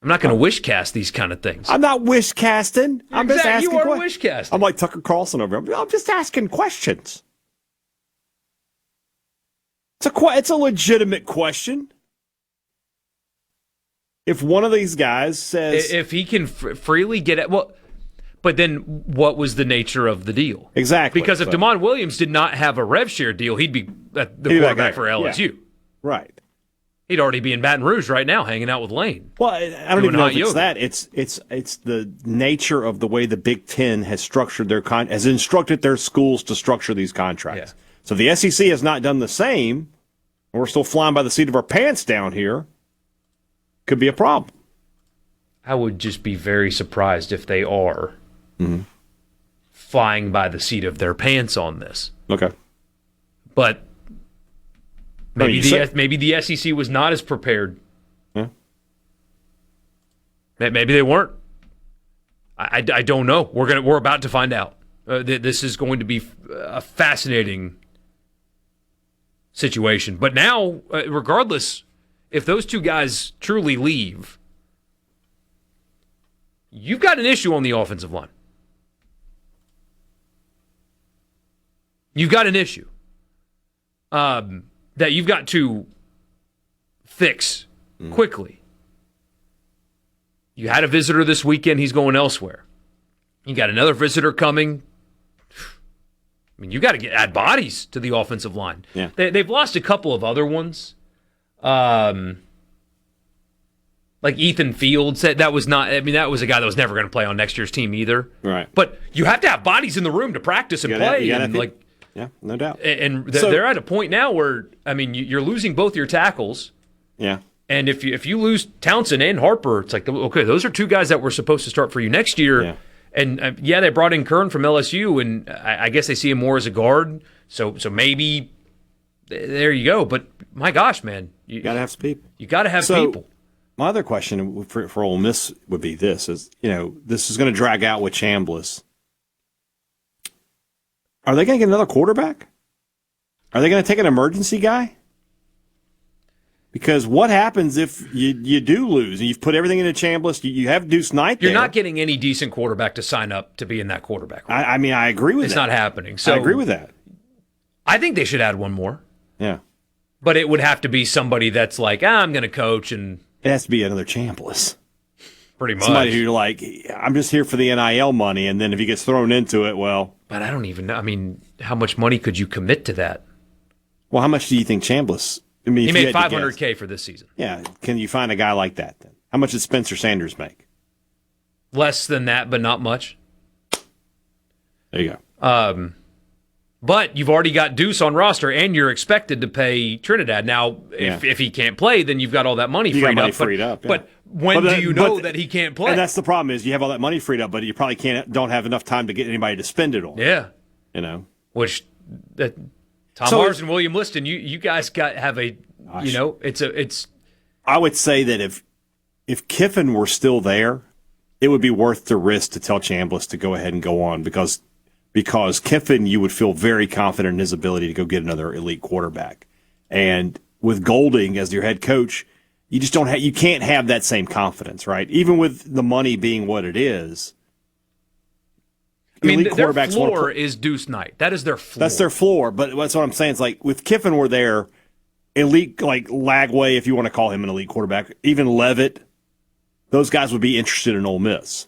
I'm not going to wish cast these kind of things. I'm not wish casting. I'm just asking. You are wish casting. I'm like Tucker Carlson over here. I'm just asking questions. It's a legitimate question. If one of these guys says, if he can freely get it, well, but then what was the nature of the deal? Exactly. Because if Damon Williams did not have a rev share deal, he'd be the quarterback for LSU. Yeah. Right. He'd already be in Baton Rouge right now, hanging out with Lane. Well, I don't even know if it's that. It's the nature of the way the Big Ten has structured has instructed their schools to structure these contracts. Yeah. So the SEC has not done the same. We're still flying by the seat of our pants down here. Could be a problem. I would just be very surprised if they are flying by the seat of their pants on this. Okay. But maybe the SEC was not as prepared. Yeah. Maybe they weren't. I don't know. We're about to find out. This is going to be a fascinating situation. But now, regardless, if those two guys truly leave, you've got an issue on the offensive line. You've got an issue that you've got to fix quickly. You had a visitor this weekend. He's going elsewhere. You got another visitor coming. I mean, you got to add bodies to the offensive line. Yeah. They've lost a couple of other ones. Like Ethan Fields. That was a guy that was never going to play on next year's team either. Right. But you have to have bodies in the room to practice and play. Yeah, no doubt. And they're at a point now where, I mean, you're losing both your tackles. Yeah. And if you lose Townsend and Harper, it's like, okay, those are two guys that were supposed to start for you next year. Yeah. And they brought in Kern from LSU, and I guess they see him more as a guard. So maybe there you go. But my gosh, man, you got to have some people. You got to have people. My other question for Ole Miss would be this: this is going to drag out with Chambliss. Are they going to get another quarterback? Are they going to take an emergency guy? Because what happens if you do lose and you've put everything into Chambliss? You have Deuce Knight there. You're not getting any decent quarterback to sign up to be in that quarterback room. I mean, I agree with that. It's not happening. So I agree with that. I think they should add one more. Yeah. But it would have to be somebody that's like, I'm going to coach. And it has to be another Chambliss. Pretty much. Somebody who like, I'm just here for the NIL money, and then if he gets thrown into it, well. But I don't even know. I mean, how much money could you commit to that? Well, how much do you think Chambliss? I mean, he made $500K for this season. Yeah. Can you find a guy like that then? How much did Spencer Sanders make? Less than that, but not much. There you go. But you've already got Deuce on roster, and you're expected to pay Trinidad. Now, if he can't play, then you've got all that money freed up. But when do you know that he can't play? And that's the problem is you have all that money freed up, but you probably don't have enough time to get anybody to spend it on. Yeah. You know? Which Tom Mars and William Liston, you guys have a, it's. I would say that if Kiffin were still there, it would be worth the risk to tell Chambliss to go ahead and go on because Kiffin, you would feel very confident in his ability to go get another elite quarterback. And with Golding as your head coach, you just you can't have that same confidence, right? Even with the money being what it is. I mean, their floor is Deuce Knight. That is their floor. That's their floor, but that's what I'm saying. It's like with Kiffin were there, elite, like Lagway, if you want to call him an elite quarterback, even Levitt, those guys would be interested in Ole Miss.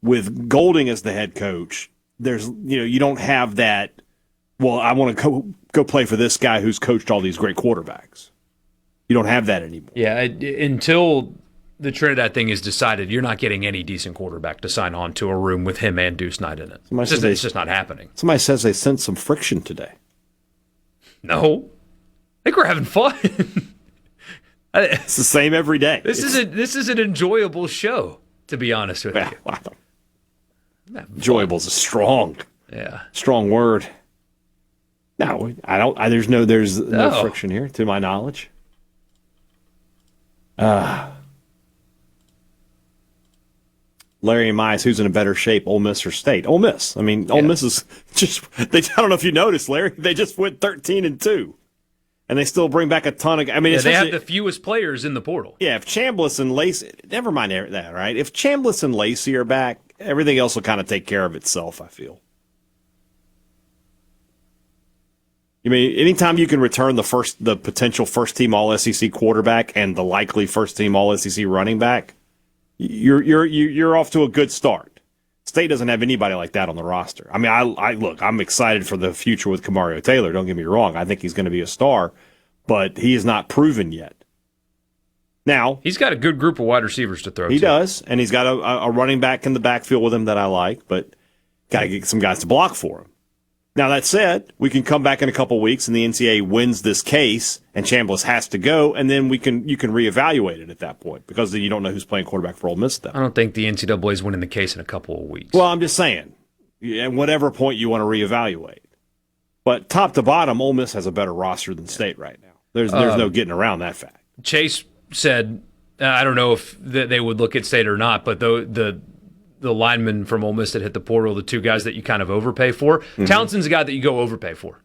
With Golding as the head coach, there's you don't have that. Well, I want to go play for this guy who's coached all these great quarterbacks. You don't have that anymore. Yeah, until the Trinidad thing is decided, you're not getting any decent quarterback to sign on to a room with him and Deuce Knight in it. It's just not happening. Somebody says they sensed some friction today. No, I think we're having fun. It's the same every day. This is an enjoyable show, to be honest with you. Wow. Enjoyable is a strong word. No, I don't. There's no friction here, to my knowledge. Larry and Mize, who's in a better shape, Ole Miss or State? Ole Miss. I mean, Ole Miss is just. I don't know if you noticed, Larry. They just went 13-2, and they still bring back a ton of. I mean, they have the fewest players in the portal. Yeah, if Chambliss and Lacey, never mind that, right? If Chambliss and Lacey are back, everything else will kind of take care of itself, I feel. I mean, anytime you can return the potential first-team All-SEC quarterback and the likely first-team All-SEC running back, you're off to a good start. State doesn't have anybody like that on the roster. I mean, I'm excited for the future with Kamario Taylor. Don't get me wrong. I think he's going to be a star, but he is not proven yet. Now he's got a good group of wide receivers to throw. He does, and he's got a running back in the backfield with him that I like, but got to get some guys to block for him. Now, that said, we can come back in a couple weeks and the NCAA wins this case and Chambliss has to go, and then you can reevaluate it at that point because then you don't know who's playing quarterback for Ole Miss then. I don't think the NCAA is winning the case in a couple of weeks. Well, I'm just saying, at whatever point you want to reevaluate. But top to bottom, Ole Miss has a better roster than State right now. There's no getting around that fact. Chase said, I don't know if they would look at State or not, but the linemen from Ole Miss that hit the portal, the two guys that you kind of overpay for. Mm-hmm. Townsend's a guy that you go overpay for.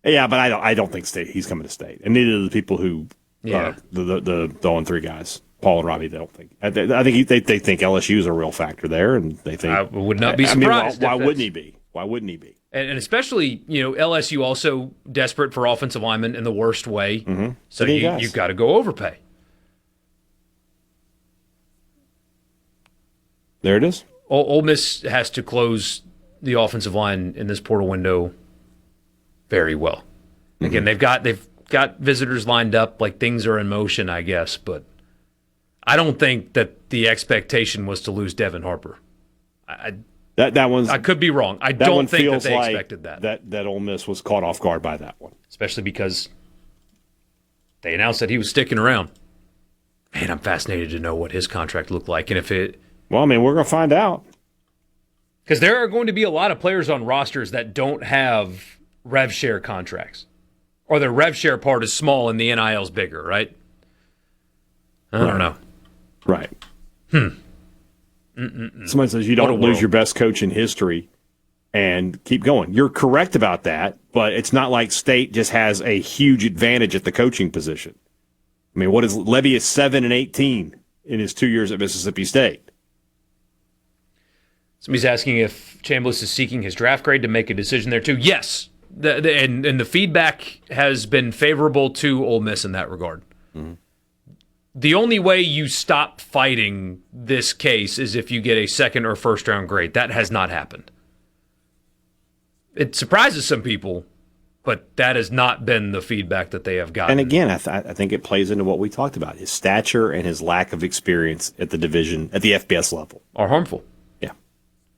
Yeah, but I don't think he's coming to State, and neither do the people who the 0-3 guys, Paul and Robbie. They don't think. I think they think LSU is a real factor there, and they think I would not be surprised. Why wouldn't he be? Why wouldn't he be? And especially LSU also desperate for offensive linemen in the worst way. Mm-hmm. So you've got to go overpay. There it is. Ole Miss has to close the offensive line in this portal window very well. Again, they've got visitors lined up, like things are in motion, I guess, but I don't think that the expectation was to lose Devin Harper. I could be wrong. I don't think that they expected that. That Ole Miss was caught off guard by that one. Especially because they announced that he was sticking around. Man, I'm fascinated to know what his contract looked like and if it. Well, I mean, we're going to find out. Because there are going to be a lot of players on rosters that don't have rev share contracts. Or their rev share part is small and the NIL is bigger, right? I don't know. Right. Somebody says you don't lose your best coach in history and keep going. You're correct about that, but it's not like State just has a huge advantage at the coaching position. I mean, what is Levy is 7-18 in his 2 years at Mississippi State. Somebody's asking if Chambliss is seeking his draft grade to make a decision there too. Yes, and the feedback has been favorable to Ole Miss in that regard. Mm-hmm. The only way you stop fighting this case is if you get a second or first round grade. That has not happened. It surprises some people, but that has not been the feedback that they have gotten. And again, I think it plays into what we talked about. His stature and his lack of experience at the division, at the FBS level, are harmful. Yeah.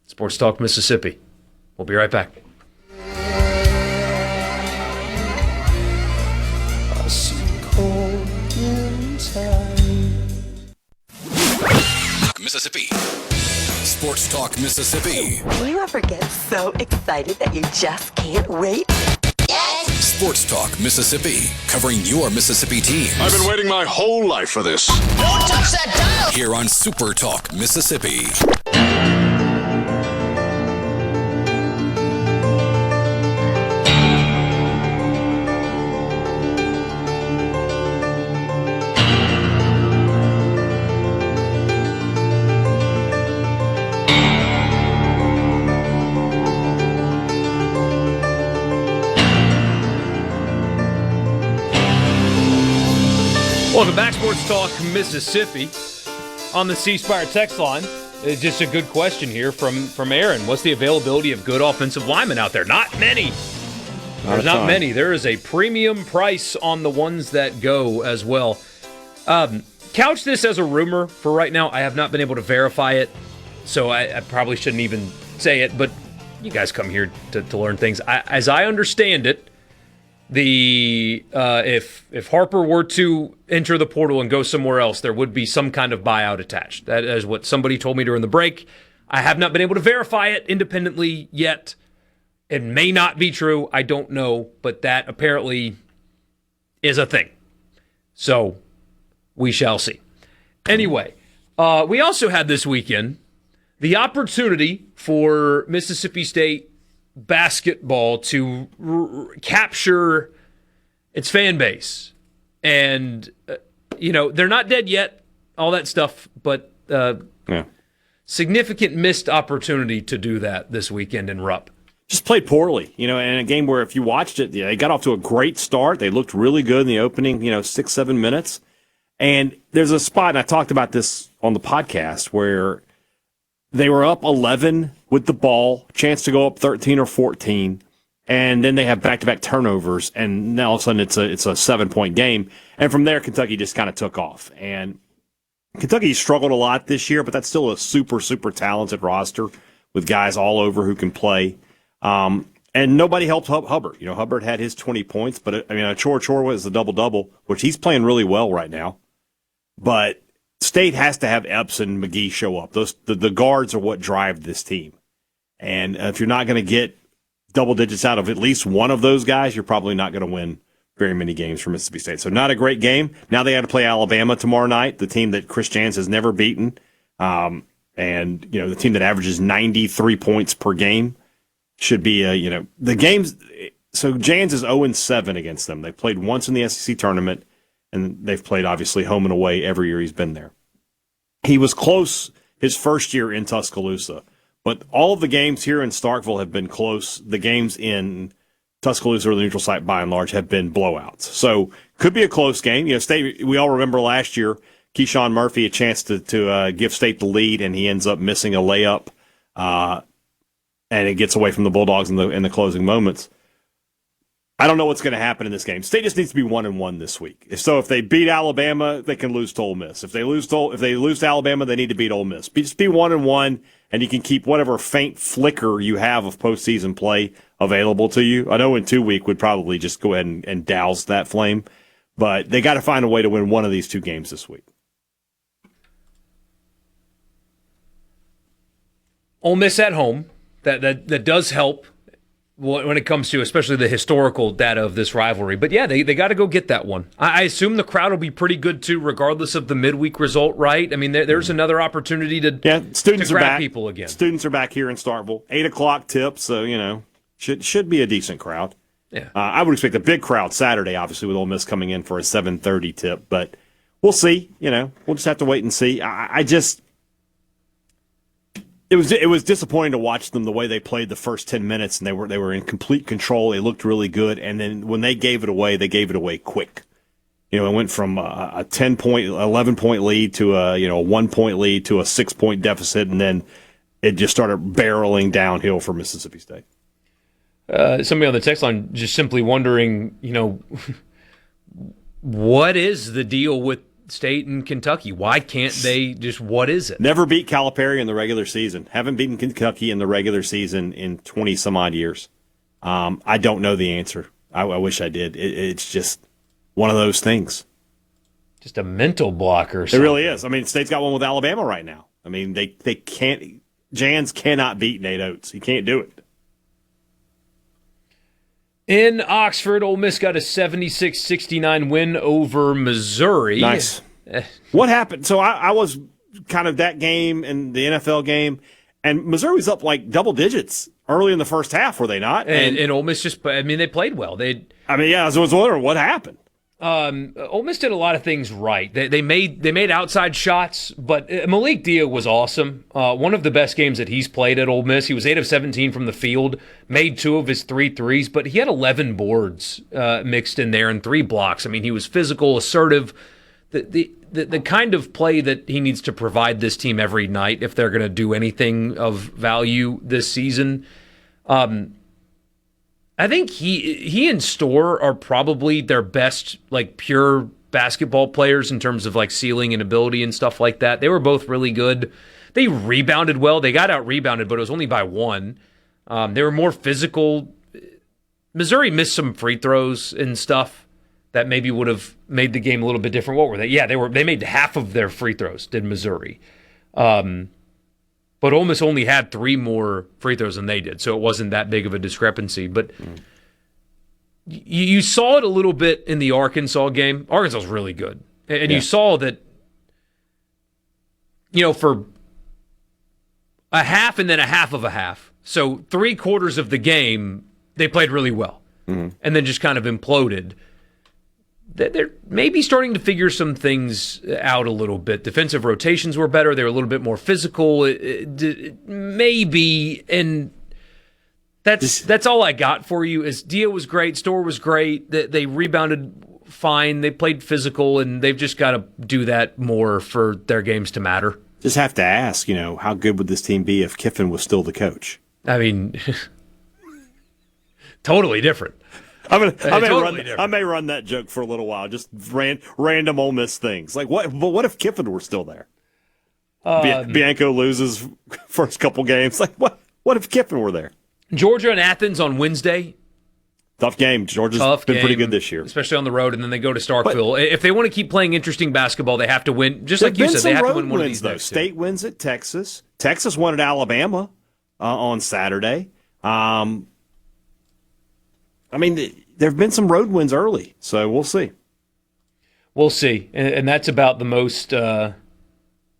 Sports Talk Mississippi. We'll be right back. Mississippi. Sports Talk Mississippi. Do you ever get so excited that you just can't wait? Sports Talk Mississippi, covering your Mississippi teams. I've been waiting my whole life for this. Don't touch that dial! Here on Super Talk Mississippi. Welcome back, Sports Talk Mississippi. On the C Spire text line, it's just a good question here from Aaron. What's the availability of good offensive linemen out there? Not many. There's not many. There is a premium price on the ones that go as well. Couch this as a rumor for right now. I have not been able to verify it, so I probably shouldn't even say it, but you guys come here to learn things. As I understand it, if Harper were to enter the portal and go somewhere else, there would be some kind of buyout attached. That is what somebody told me during the break. I have not been able to verify it independently yet. It may not be true. I don't know, but that apparently is a thing. So we shall see. Anyway, we also had this weekend the opportunity for Mississippi State basketball to capture its fan base. And, they're not dead yet, all that stuff, but significant missed opportunity to do that this weekend in Rupp. Just played poorly, in a game where if you watched it, they got off to a great start. They looked really good in the opening, 6-7 minutes. And there's a spot, and I talked about this on the podcast, where they were up 11 with the ball, chance to go up 13 or 14, and then they have back-to-back turnovers, and now all of a sudden it's a 7-point game. And from there, Kentucky just kind of took off. And Kentucky struggled a lot this year, but that's still a super, super talented roster with guys all over who can play. And nobody helped Hubbard. Hubbard had his 20 points, but Chor was the double-double, which he's playing really well right now. But State has to have Epps and McGee show up. The guards are what drive this team. And if you're not going to get double digits out of at least one of those guys, you're probably not going to win very many games for Mississippi State. So not a great game. Now they got to play Alabama tomorrow night, the team that Chris Jans has never beaten. And, the team that averages 93 points per game should be, the games. So Jans is 0-7 against them. They played once in the SEC tournament, and they've played, obviously, home and away every year he's been there. He was close his first year in Tuscaloosa, but all of the games here in Starkville have been close. The games in Tuscaloosa, or the neutral site, by and large, have been blowouts. So could be a close game. State. We all remember last year, Keyshawn Murphy a chance to give State the lead, and he ends up missing a layup, and it gets away from the Bulldogs in the closing moments. I don't know what's going to happen in this game. State just needs to be 1-1 this week. If they beat Alabama, they can lose to Ole Miss. If they lose to Alabama, they need to beat Ole Miss. Just be 1-1, and you can keep whatever faint flicker you have of postseason play available to you. I know in 2 weeks would probably just go ahead and douse that flame, but they got to find a way to win one of these two games this week. Ole Miss at home, that does help when it comes to especially the historical data of this rivalry. But yeah, they got to go get that one. I assume the crowd will be pretty good too, regardless of the midweek result, right? I mean, there's another opportunity to students to grab are back. People again. Students are back here in Starkville. 8:00 tip, so should be a decent crowd. Yeah, I would expect a big crowd Saturday, obviously, with Ole Miss coming in for a 7:30 tip. But we'll see. We'll just have to wait and see. It was disappointing to watch them the way they played the first 10 minutes, and they were in complete control. They looked really good, and then when they gave it away quick. It went from a 10-point, 11-point lead to a 1-point lead to a 6-point deficit, and then it just started barreling downhill for Mississippi State. Somebody on the text line just simply wondering, what is the deal with State and Kentucky? Why can't they just, what is it? Never beat Calipari in the regular season. Haven't beaten Kentucky in the regular season in 20 some odd years. I don't know the answer. I wish I did. It's just one of those things. Just a mental block or something. It really is. I mean, State's got one with Alabama right now. I mean, they can't. Jans cannot beat Nate Oates. He can't do it. In Oxford, Ole Miss got a 76-69 win over Missouri. Nice. What happened? So I was kind of that game and the NFL game, and Missouri was up like double digits early in the first half, were they not? And Ole Miss they played well. I was wondering what happened. Ole Miss did a lot of things right. They made outside shots, but Malik Dia was awesome. One of the best games that he's played at Ole Miss. He was 8 of 17 from the field, made 2 of his 3 threes, but he had 11 boards mixed in there and 3 blocks. I mean, he was physical, assertive. The kind of play that he needs to provide this team every night if they're going to do anything of value this season. I think he and Storr are probably their best, like, pure basketball players in terms of, like, ceiling and ability and stuff like that. They were both really good. They rebounded well. They got out-rebounded, but it was only by 1. They were more physical. Missouri missed some free throws and stuff that maybe would have made the game a little bit different. What were they? Yeah, they made half of their free throws, did Missouri. But Ole Miss only had 3 more free throws than they did, so it wasn't that big of a discrepancy. But you saw it a little bit in the Arkansas game. Arkansas was really good. And you saw that, for a half and then a half of a half. So 3/4 of the game, they played really well. And then just kind of imploded. They're maybe starting to figure some things out a little bit. Defensive rotations were better. They were a little bit more physical. Maybe, and that's all I got for you. Is Dia was great, Storr was great. They rebounded fine. They played physical, and they've just got to do that more for their games to matter. Just have to ask, how good would this team be if Kiffin was still the coach? I mean, totally different. I may run that joke for a little while. Just random Ole Miss things. Like what? But what if Kiffin were still there? Bianco loses first couple games. Like what? What if Kiffin were there? Georgia and Athens on Wednesday. Tough game. Georgia's been pretty good this year, especially on the road. And then they go to Starkville. If they want to keep playing interesting basketball, they have to win. Just like you said, they have to win one of these. Though State wins at Texas. Texas won at Alabama on Saturday. I mean, there have been some road wins early, so we'll see. We'll see, and that's about the most I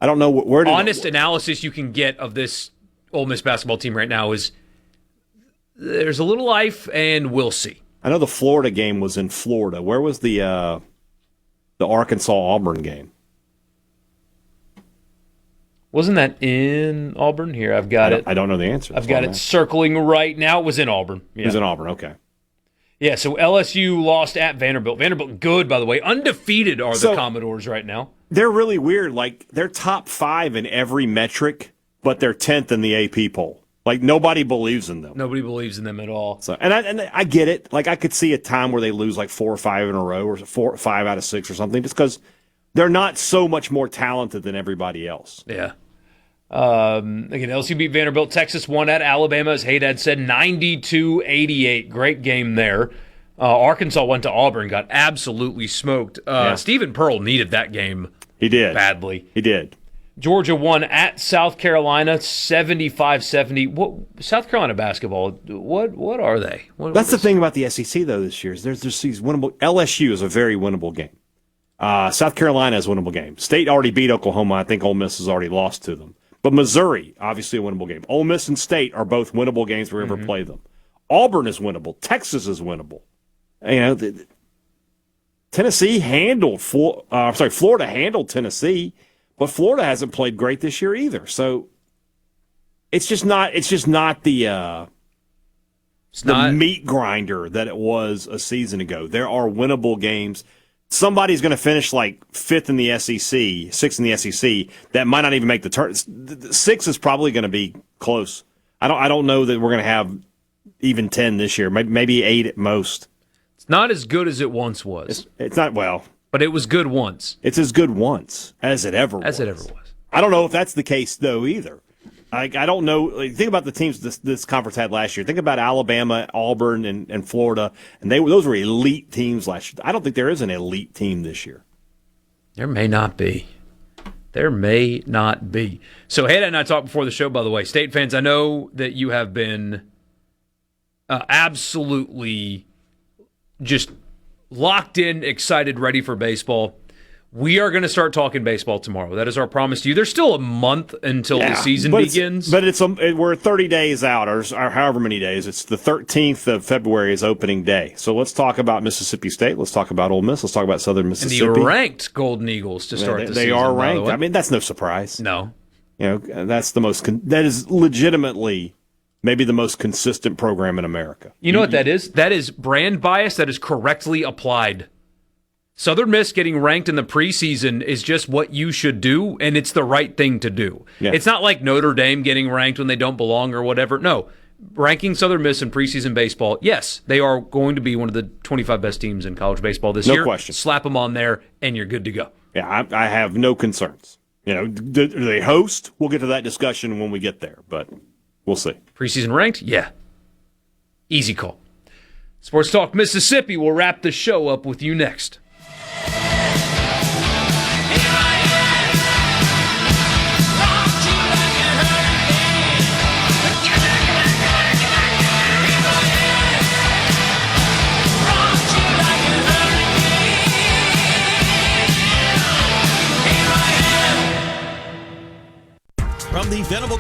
don't know where honest analysis you can get of this Ole Miss basketball team right now is there's a little life, and we'll see. I know the Florida game was in Florida. Where was the Arkansas-Auburn game? Wasn't that in Auburn? Here, I've got it. I don't know the answer. I've got it circling right now. It was in Auburn. Yeah. It was in Auburn, okay. Yeah, so LSU lost at Vanderbilt. Vanderbilt good, by the way. Undefeated are the Commodores right now. They're really weird. Like, they're top 5 in every metric, but they're 10th in the AP poll. Like, nobody believes in them. Nobody believes in them at all. So, and I get it. Like, I could see a time where they lose like 4 or 5 in a row, or 5 out of 6 or something, just because they're not so much more talented than everybody else. Yeah. Again, LSU beat Vanderbilt. Texas won at Alabama, as Hadad said, 92-88. Great game there. Arkansas went to Auburn, got absolutely smoked. Stephen Pearl needed that game. He did. Badly. He did. Georgia won at South Carolina, 75-70. What South Carolina basketball, what are they? That's the thing about the SEC, though, this year. Is there's these winnable. LSU is a very winnable game. South Carolina is a winnable game. State already beat Oklahoma. I think Ole Miss has already lost to them. But Missouri, obviously a winnable game. Ole Miss and State are both winnable games if we ever play them. Auburn is winnable. Texas is winnable. Tennessee handled Florida handled Tennessee, but Florida hasn't played great this year either. So it's just not the meat grinder that it was a season ago. There are winnable games. Somebody's going to finish like 5th in the SEC, 6th in the SEC. That might not even make the turn. 6 is probably going to be close. I don't know that we're going to have even 10 this year. Maybe 8 at most. It's not as good as it once was. It's not, well. But it was good once. It's as good once as it ever was. As it ever was. I don't know if that's the case, though, either. I don't know. Think about the teams this conference had last year. Think about Alabama, Auburn, and Florida. And those were elite teams last year. I don't think there is an elite team this year. There may not be. There may not be. So Hadad and I talked before the show, by the way. State fans, I know that you have been absolutely just locked in, excited, ready for baseball. We are going to start talking baseball tomorrow. That is our promise to you. There's still a month until the season begins. We're 30 days out, or however many days. It's the 13th of February is opening day. So let's talk about Mississippi State. Let's talk about Ole Miss. Let's talk about Southern Mississippi. And the ranked Golden Eagles to start the season. They are ranked. I mean, that's no surprise. No. That's the most. That is legitimately maybe the most consistent program in America. You know what that is? That is brand bias that is correctly applied. Southern Miss getting ranked in the preseason is just what you should do, and it's the right thing to do. Yeah. It's not like Notre Dame getting ranked when they don't belong or whatever. No, ranking Southern Miss in preseason baseball, yes, they are going to be one of the 25 best teams in college baseball this year. No question. Slap them on there, and you're good to go. Yeah, I have no concerns. Do they host? We'll get to that discussion when we get there, but we'll see. Preseason ranked? Yeah. Easy call. Sports Talk Mississippi will wrap the show up with you next. From the Venable.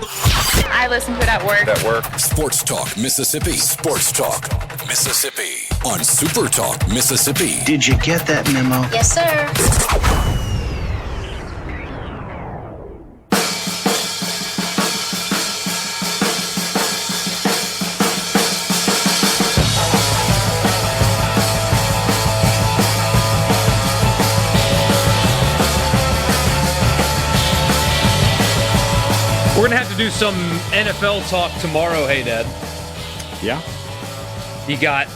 I listen to it at work. Sports Talk Mississippi. Sports Talk Mississippi on Super Talk Mississippi. Did you get that memo? Yes, sir. We're going to have to do some NFL talk tomorrow, Hadad. Yeah. You got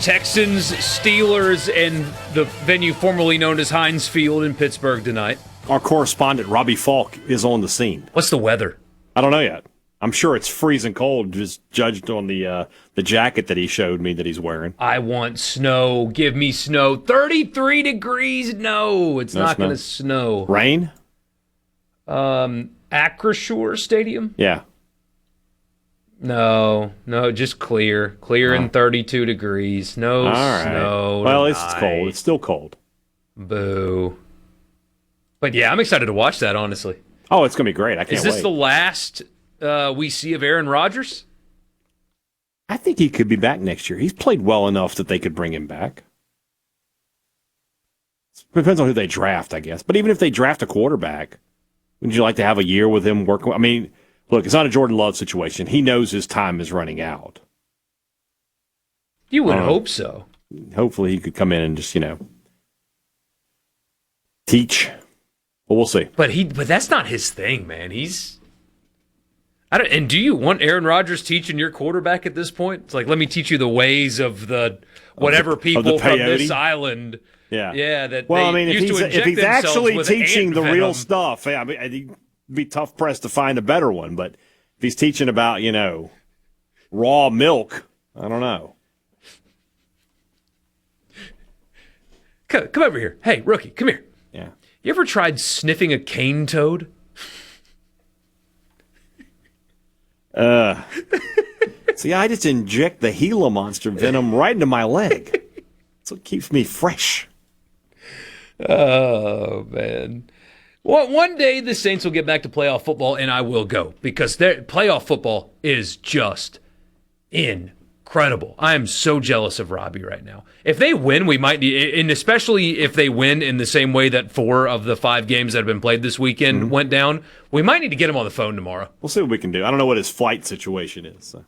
Texans, Steelers, and the venue formerly known as Heinz Field in Pittsburgh tonight. Our correspondent, Robbie Falk, is on the scene. What's the weather? I don't know yet. I'm sure it's freezing cold, just judged on the jacket that he showed me that he's wearing. I want snow. Give me snow. 33 degrees. No, it's not going to snow. Rain? Acrisure Stadium? Yeah. No, just clear. Clear and 32 degrees. No snow. Well, it's cold. It's still cold. Boo. But yeah, I'm excited to watch that, honestly. Oh, it's going to be great. I can't wait. Is this the last we see of Aaron Rodgers? I think he could be back next year. He's played well enough that they could bring him back. It depends on who they draft, I guess. But even if they draft a quarterback, would you like to have a year with him working? I mean, look, it's not a Jordan Love situation. He knows his time is running out. You would hope so. Hopefully he could come in and just, teach. Well, we'll see. But that's not his thing, man. And do you want Aaron Rodgers teaching your quarterback at this point? It's like, let me teach you the ways of the people from this island. Yeah. Yeah. If he's actually teaching the real stuff, he'd be tough pressed to find a better one. But if he's teaching about, raw milk, I don't know. Come over here. Hey, rookie, come here. Yeah. You ever tried sniffing a cane toad? See, I just inject the Gila monster venom right into my leg. That's what keeps me fresh. Oh, man. Well, one day the Saints will get back to playoff football, and I will go, because their playoff football is just incredible. I am so jealous of Robbie right now. If they win, we might need, and especially if they win in the same way that 4 of the 5 games that have been played this weekend went down, we might need to get him on the phone tomorrow. We'll see what we can do. I don't know what his flight situation is. So.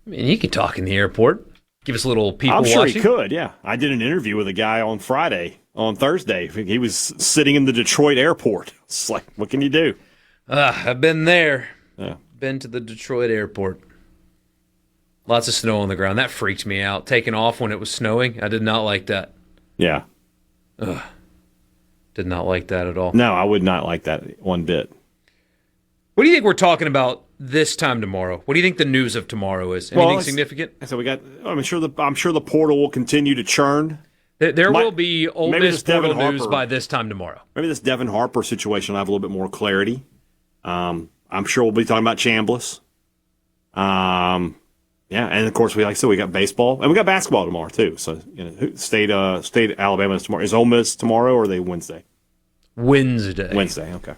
I mean, he could talk in the airport. Give us a little people watching. I'm sure he could, yeah. I did an interview with a guy on Thursday. He was sitting in the Detroit airport. It's like, what can you do? I've been there. Yeah. Been to the Detroit airport. Lots of snow on the ground. That freaked me out. Taking off when it was snowing. I did not like that. Yeah. Did not like that at all. No, I would not like that one bit. What do you think we're talking about this time tomorrow? What do you think the news of tomorrow is? Anything significant? So I'm sure the portal will continue to churn. There will be Ole Miss portal news Harper, by this time tomorrow. Maybe this Devin Harper situation will have a little bit more clarity. I'm sure we'll be talking about Chambliss. Yeah, and of course, like I said, we got baseball and we got basketball tomorrow too. So, State Alabama is tomorrow. Is Ole Miss tomorrow or are they Wednesday? Wednesday. Okay.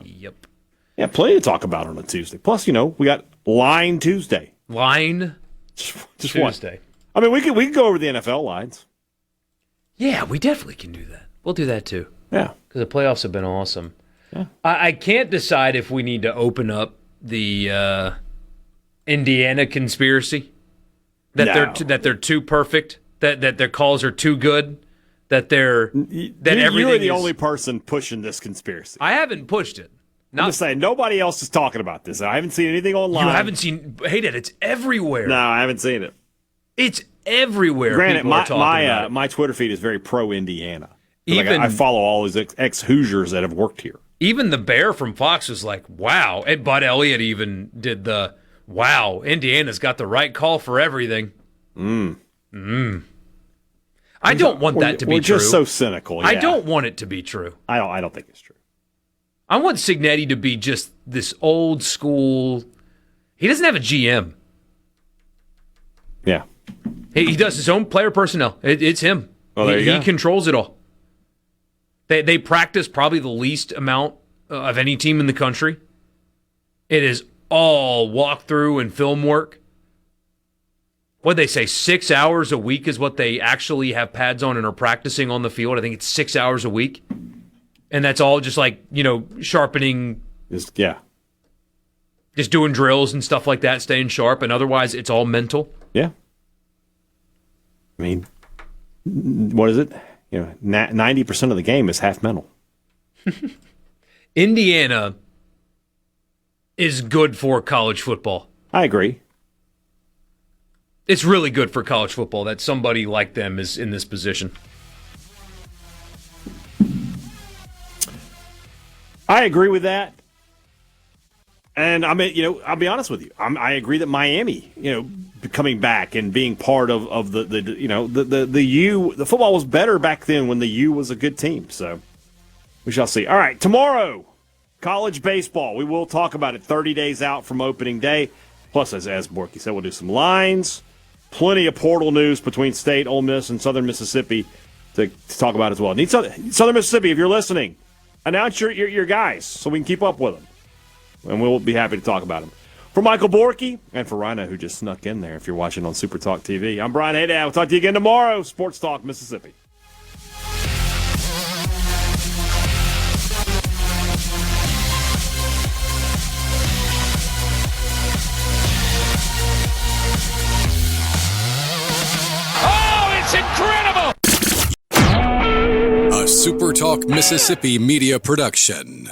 Yep. Yeah, plenty to talk about on a Tuesday. Plus, we got Line Tuesday. Just Tuesday. I mean, we could go over the NFL lines. Yeah, we definitely can do that. We'll do that too. Yeah, because the playoffs have been awesome. Yeah. I can't decide if we need to open up the Indiana conspiracy that they're too perfect, that their calls are too good, everything. You're the only person pushing this conspiracy. I haven't pushed it. I'm just saying, nobody else is talking about this. I haven't seen anything online. You haven't seen? Hey, Dad, it's everywhere. No, I haven't seen it. It's everywhere. Granted, people are talking about it. My Twitter feed is very pro-Indiana. Even I follow all these ex-Hoosiers that have worked here. Even the Bear from Fox was like, wow. And Bud Elliott even did the, wow, Indiana's got the right call for everything. I don't want that to be true. We're just so cynical. Yeah. I don't want it to be true. I don't think it's true. I want Cignetti to be just this old school. He doesn't have a GM. Yeah. He does his own player personnel. It's him. Well, there you go. He controls it all. They practice probably the least amount of any team in the country. It is all walkthrough and film work. What'd they say? 6 hours a week is what they actually have pads on and are practicing on the field. I think it's 6 hours a week. And that's all just like, sharpening. Just doing drills and stuff like that, staying sharp. And otherwise, it's all mental. Yeah. I mean, what is it? 90% of the game is half mental. Indiana is good for college football. I agree. It's really good for college football that somebody like them is in this position. I agree with that. And I mean, I'll be honest with you. I agree that Miami, coming back and being part of the U, the football was better back then when the U was a good team. So we shall see. All right, tomorrow, college baseball. We will talk about it 30 days out from opening day. Plus, as Borkey said, we'll do some lines. Plenty of portal news between State, Ole Miss, and Southern Mississippi to talk about as well. Southern Mississippi, if you're listening, announce your guys so we can keep up with them. And we'll be happy to talk about him. For Michael Borkey and for Rhino, who just snuck in there if you're watching on SuperTalk TV, I'm Brian Hadad. We'll talk to you again tomorrow. Sports Talk Mississippi. Oh, it's incredible! A SuperTalk Mississippi media production.